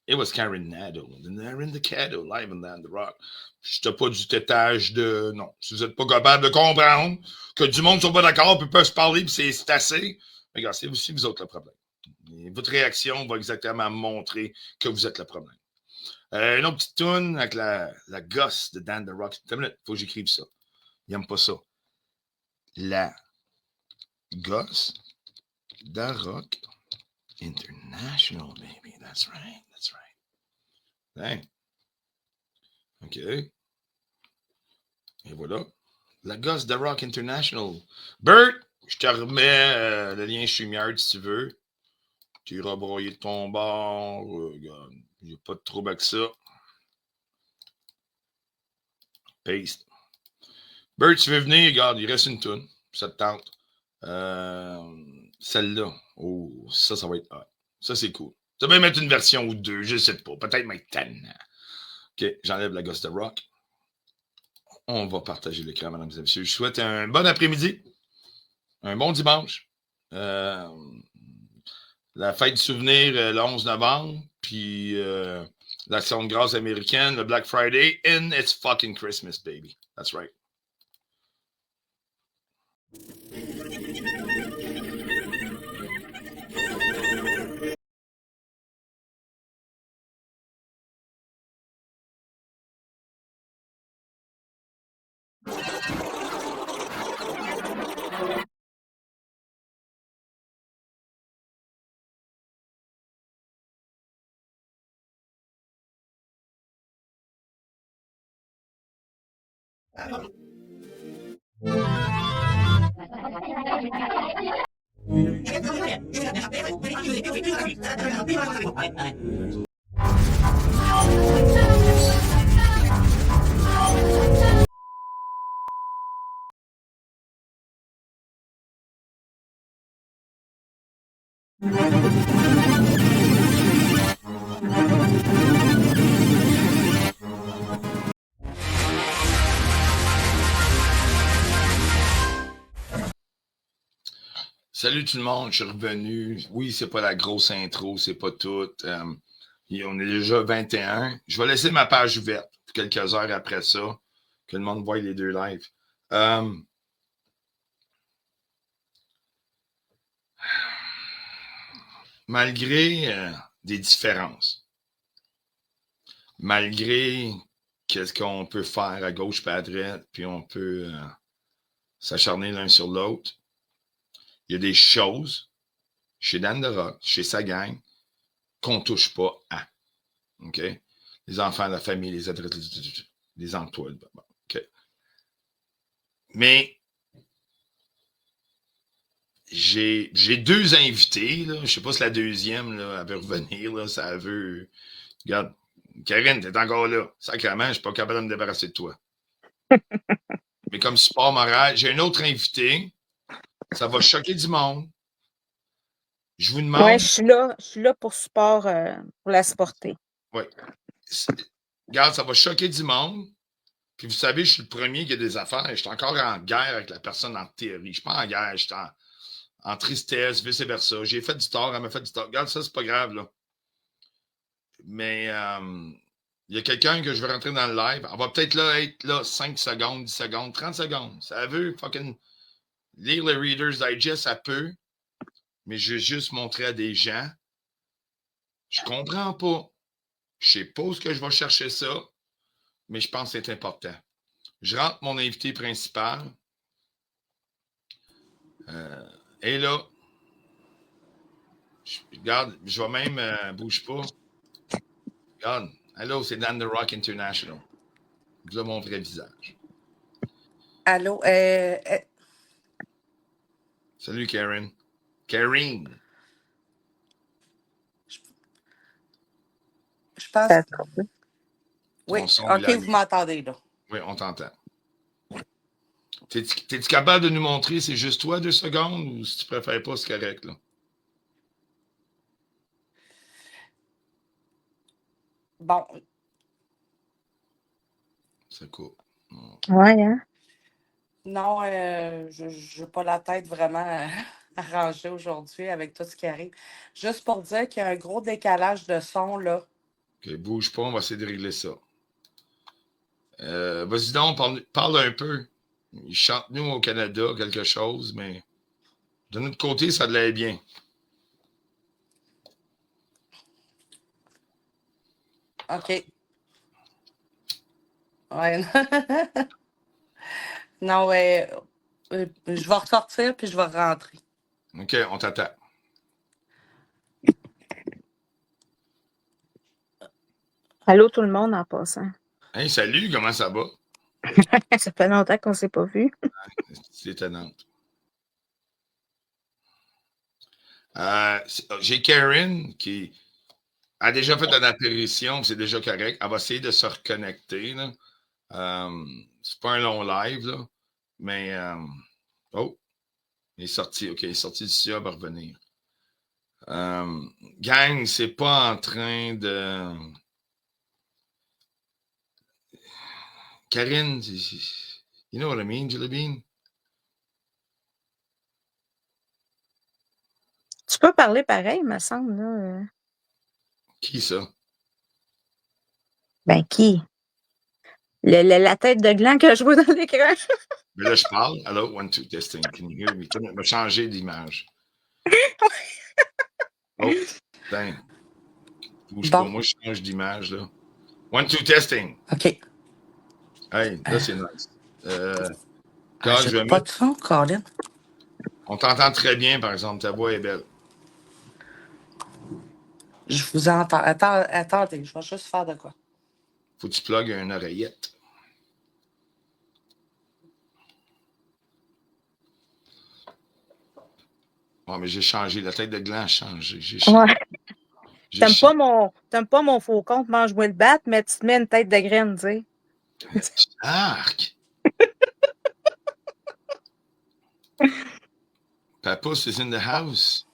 It was Karen Nadeau, the Naren the Cado, live on Dan the Rock. Je n'étais pas du tétage de... Non, si vous n'êtes pas capable de comprendre que du monde ne sont pas d'accord puis peuvent se parler puis c'est assez, regarde, c'est aussi vous autres le problème. Et votre réaction va exactement montrer que vous êtes le problème. Une autre petite toune avec la gosse de Dan the Rock. Attends une minute, il faut que j'écrive ça. Il n'aime pas ça. La gosse de Rock International, baby. That's right. That's right. Hey. OK. Et voilà. La gosse de Rock International. Bert, je te remets le lien StreamYard si tu veux. Tu iras broyer de ton bord. Regarde, il n'y a pas de trouble avec ça. Paste. Bert, tu veux venir? Regarde, il reste une toune. Ça te tente. Celle-là. Oh, ça va être hot. Ça, c'est cool. Tu peux mettre une version ou deux, je ne sais pas. Peut-être mettre 10. OK, j'enlève la gosse de Rock. On va partager l'écran, mesdames et messieurs. Je souhaite un bon après-midi. Un bon dimanche. La fête du souvenir le 11 novembre. Puis l'Action de grâce américaine, le Black Friday. And it's fucking Christmas, baby. That's right. Salut tout le monde, je suis revenu. Oui, c'est pas la grosse intro, c'est pas tout. On est déjà 21. Je vais laisser ma page ouverte pour quelques heures après ça, que le monde voie les deux lives. Malgré des différences, malgré qu'est-ce qu'on peut faire à gauche et à droite, puis on peut s'acharner l'un sur l'autre, il y a des choses chez Dan de Rock, chez sa gang, qu'on ne touche pas à. OK? Les enfants, la famille, les adresses, les emplois. OK? Mais j'ai deux invités. Là. Je ne sais pas si la deuxième là, elle veut revenir. Là, ça veut. Regarde, Karine, t'es encore là. Sacrément, je ne suis pas capable de me débarrasser de toi. Mais comme support moral, j'ai un autre invité. Ça va choquer du monde. Je vous demande. Oui, je suis là pour support, pour la supporter. Oui. Regarde, ça va choquer du monde. Puis vous savez, je suis le premier qui a des affaires. Je suis encore en guerre avec la personne en théorie. Je ne suis pas en guerre, je suis en tristesse, vice-versa. J'ai fait du tort, elle m'a fait du tort. Regarde, ça, c'est pas grave, là. Mais il y a quelqu'un que je veux rentrer dans le live. Elle va peut-être là être là 5 secondes, 10 secondes, 30 secondes. Ça veut fucking lire le Reader's Digest, ça peut. Mais je veux juste montrer à des gens. Je comprends pas. Je sais pas où que je vais chercher ça, mais je pense que c'est important. Je rentre mon invité principal. Et là, regarde, je vais même, bouge pas. Regarde, allô, c'est Dan The Rock International. Voilà mon vrai visage. Allô, Salut, Karen. Karine. je pense. Oui, Ton son OK, lagué. vous m'entendez, là. Oui, on t'entend. T'es-tu capable de nous montrer c'est juste toi 2 secondes ou si tu préfères pas, c'est correct, là? Bon, Ça coupe. Oui, hein? non, je n'ai pas la tête vraiment arrangée aujourd'hui avec tout ce qui arrive. Juste pour dire qu'il y a un gros décalage de son, là. OK, bouge pas, on va essayer de régler ça. Vas-y donc, parle un peu. Ils chantent nous au Canada quelque chose, mais de notre côté, ça l'air bien. OK. Ouais. Non, ouais. Je vais ressortir puis je vais rentrer. OK, on t'attend. Allô tout le monde en passant. Hey, salut, comment ça va? Ça fait longtemps qu'on ne s'est pas vu. C'est étonnant. J'ai Karen qui a déjà fait une apparition, c'est déjà correct. Elle va essayer de se reconnecter. Là. C'est pas un long live, là, mais oh, il est sorti. OK, il est sorti d'ici, elle va revenir. Gang, c'est pas en train de. Karine, you know what I mean, Jelly Bean? Tu peux parler pareil, me semble. Là. Qui ça? Ben, qui? La tête de gland que je vois dans l'écran. Mais là, je parle. Hello, 1, 2, testing. Can you hear me? Tu vas changer d'image. Oh, putain. Bouge pas. Moi, je change d'image, là. 1, 2, testing. OK. Hey, là, c'est nice. Je vais pas de son, Colin. On t'entend très bien, par exemple. Ta voix est belle. Je vous entends. Attendez, je vais juste faire de quoi. Faut que tu plugues une oreillette. Oh, mais j'ai changé. La tête de gland a changé. J'ai changé. Ouais. T'aimes pas mon faux compte, mange-moi le bat, mais tu te mets une tête de graine, tu sais. Arc! Papoose is in the house.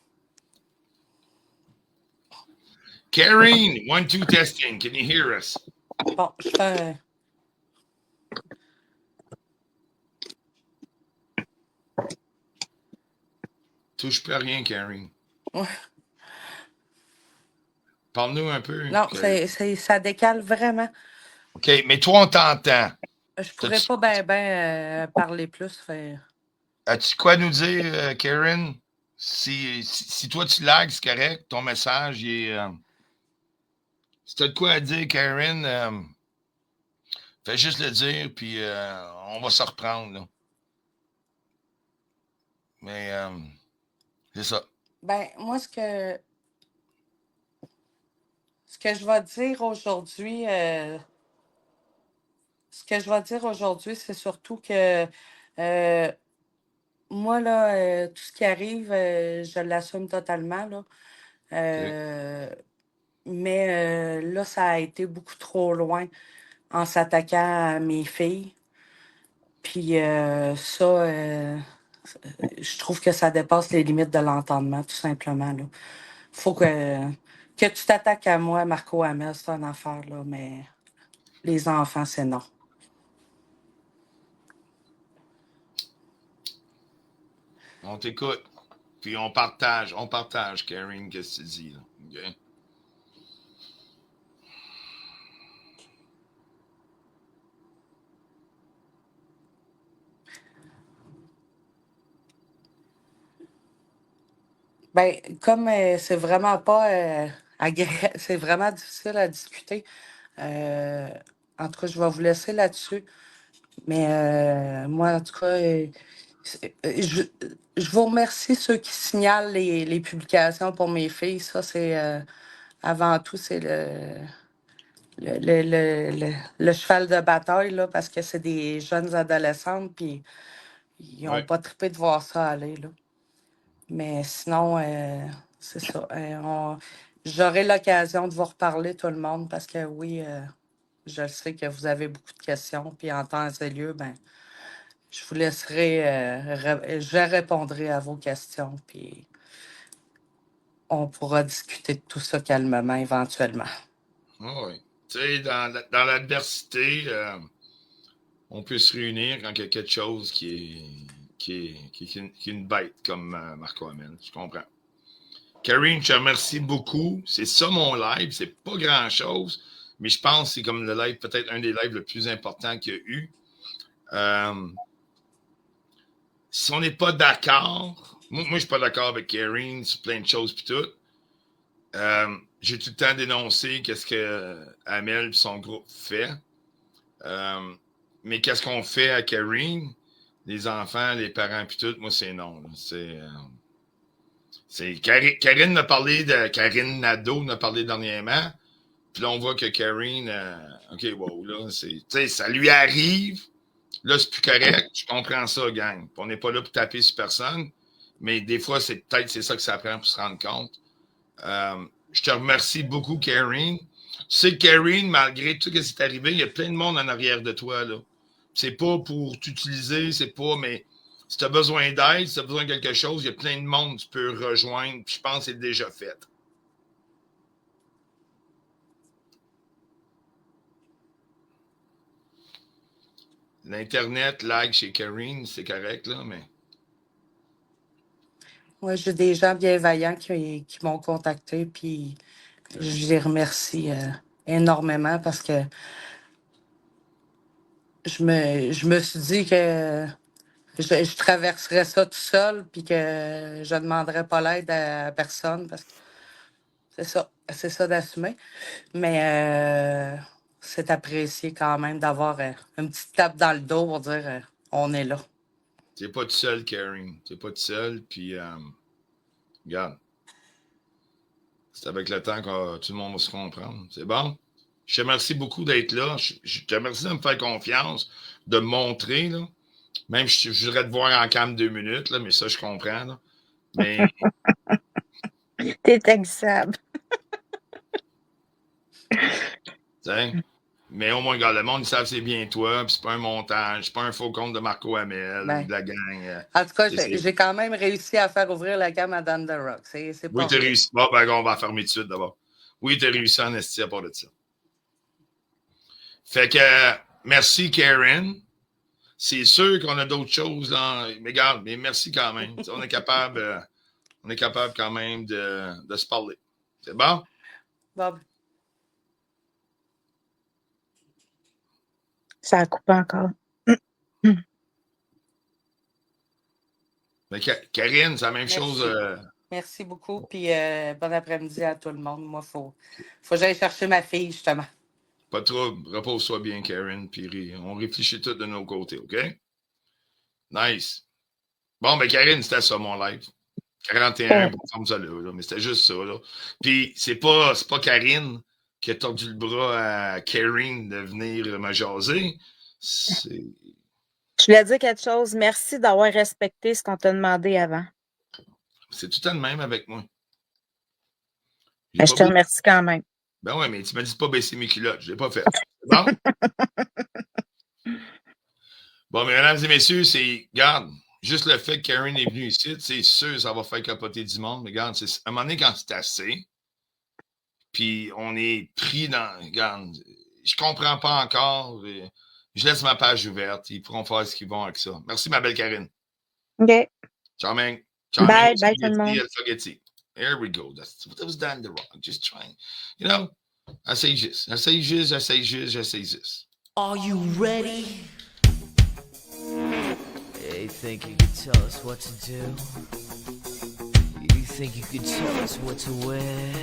Karine, 1, 2 testing. Can you hear us? Bon, je fais Touche plus à rien, Karine. Ouais. Parle-nous un peu. Non, ça décale vraiment. OK, mais toi, on t'entend. Je pourrais pas bien parler plus. As-tu quoi nous dire, Karen? Si toi, tu lags, c'est correct. Ton message, il est... si tu as de quoi à dire, Karen, fais juste le dire, puis on va se reprendre. Là. Mais c'est ça. Ben, moi, ce que je vais dire aujourd'hui, c'est surtout que moi, là, tout ce qui arrive, je l'assume totalement, là. Mais là, ça a été beaucoup trop loin en s'attaquant à mes filles. Puis je trouve que ça dépasse les limites de l'entendement, tout simplement, là. Faut que tu t'attaques à moi, Marco Hamel, c'est une affaire, là, mais les enfants, c'est non. On t'écoute. Puis on partage, Karen, qu'est-ce que tu dis, là. OK? Ben, comme c'est vraiment pas agréable, c'est vraiment difficile à discuter. En tout cas, je vais vous laisser là-dessus. Mais moi, en tout cas, je vous remercie ceux qui signalent les publications pour mes filles. Ça, c'est avant tout, c'est le cheval de bataille, là, parce que c'est des jeunes adolescentes, puis ils n'ont pas trippé de voir ça aller, là. Mais sinon, c'est ça. J'aurai l'occasion de vous reparler, tout le monde, parce que oui, je sais que vous avez beaucoup de questions, puis en temps et lieu, ben, je vous laisserai, je répondrai à vos questions, puis on pourra discuter de tout ça calmement éventuellement. Oui. Tu sais, dans l'adversité, on peut se réunir quand il y a quelque chose qui est une bête, comme Marco Hamel. Je comprends. Karine, je te remercie beaucoup. C'est ça mon live. C'est pas grand-chose, mais je pense que c'est comme le live, peut-être un des lives le plus importants qu'il y a eu. Si on n'est pas d'accord, moi je suis pas d'accord avec Karine sur plein de choses puis tout. J'ai tout le temps dénoncé qu'est-ce que Hamel et son groupe fait. Mais qu'est-ce qu'on fait à Karine, les enfants, les parents puis tout, moi c'est non. Là. Karine a parlé de Karine Nadeau a parlé dernièrement. Puis là, on voit que Karine, OK, wow, là, ça lui arrive. Là, c'est plus correct. Je comprends ça, gang. On n'est pas là pour taper sur personne. Mais des fois, c'est ça que ça prend pour se rendre compte. Je te remercie beaucoup, Karine. Tu sais, Karine, malgré tout ce qui s'est arrivé, il y a plein de monde en arrière de toi, là. C'est pas pour t'utiliser, c'est pas, mais si tu as besoin d'aide, si tu as besoin de quelque chose, il y a plein de monde que tu peux rejoindre. Puis je pense que c'est déjà fait. L'Internet lag chez Karine, c'est correct, là, mais... Moi, j'ai des gens bienveillants qui m'ont contacté, puis je les remercie énormément parce que je me suis dit que je traverserais ça tout seul, puis que je ne demanderais pas l'aide à personne, parce que c'est ça d'assumer. Mais c'est apprécié quand même d'avoir une petite tape dans le dos pour dire on est là. T'es pas tout seul, Karine. T'es pas tout seul, puis regarde. C'est avec le temps que tout le monde va se comprendre. C'est bon? Je te remercie beaucoup d'être là. Je te remercie de me faire confiance, de me montrer, là. Même je voudrais te voir en cam 2 minutes, là, mais ça, je comprends, là. Mais... T'es taxable. Mais au moins, regarde, le monde, ils savent que c'est bien toi, puis c'est pas un montage, c'est pas un faux compte de Marco Hamel, Ben, de la gang. En tout cas, j'ai quand même réussi à faire ouvrir la gamme à Dan The Rock. C'est Oui, pas tu as vrai. réussi. Bon, ben, on va fermer tout de suite d'abord. Oui, tu as réussi en esti à part de ça. Fait que, merci, Karen. C'est sûr qu'on a d'autres choses là. Mais regarde, mais merci quand même. On est capable quand même de se parler. C'est bon? Bob. Ça a coupé encore. Mais Karine, c'est la même Merci. chose. Merci beaucoup. Puis bon après-midi à tout le monde. Moi, faut que j'aille chercher ma fille, justement. Pas de trouble. Repose-toi bien, Karen. Puis on réfléchit tout de nos côtés, OK? Nice. Bon, ben Karine, c'était ça mon live. 41, bon, comme ça, là, mais c'était juste ça. Là. Puis c'est pas Karine qui a tordu le bras à Karine de venir me jaser. Je voulais dire quelque chose. Merci d'avoir respecté ce qu'on t'a demandé avant. C'est tout le même avec moi. Je te remercie quand même. Ben ouais, mais tu m'as dit de pas baisser mes culottes. Je l'ai pas fait. C'est bon? Bon, mais mesdames et messieurs, regarde, juste le fait que Karen est venue ici, c'est sûr ça va faire capoter du monde. Mais regarde, à un moment donné, quand c'est assez, puis on est pris dans. Regarde, je comprends pas encore. Je laisse ma page ouverte. Ils pourront faire ce qu'ils vont avec ça. Merci, ma belle Karine. OK. Ciao, man. Bye, bye, tout le monde. There we go. That was down the wrong. Just trying. You know, j'essaie juste. Are you ready? You think you could tell us what to do? You think you could tell us what to wear?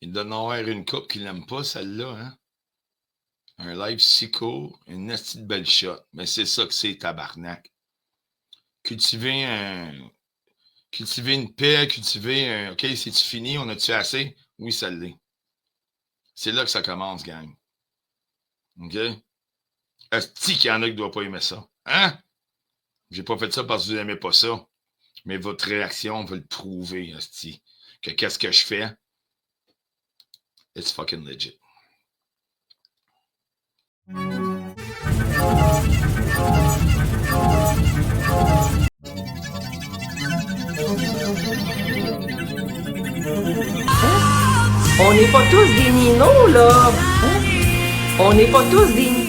Il donne en avoir une coupe qu'il n'aime pas, celle-là, hein? Un live si court, une petite belle shot. Mais c'est ça que c'est, tabarnak. Cultiver une paix, OK, c'est-tu fini? On a-tu assez? Oui, ça l'est. C'est là que ça commence, gang. OK? Asti qu'il y en a qui ne doivent pas aimer ça. Hein? J'ai pas fait ça parce que vous n'aimez pas ça. Mais votre réaction va le prouver, asti. Que qu'est-ce que je fais? It's fucking legit. On n'est pas tous des ninos, là. Hein? On n'est pas tous des...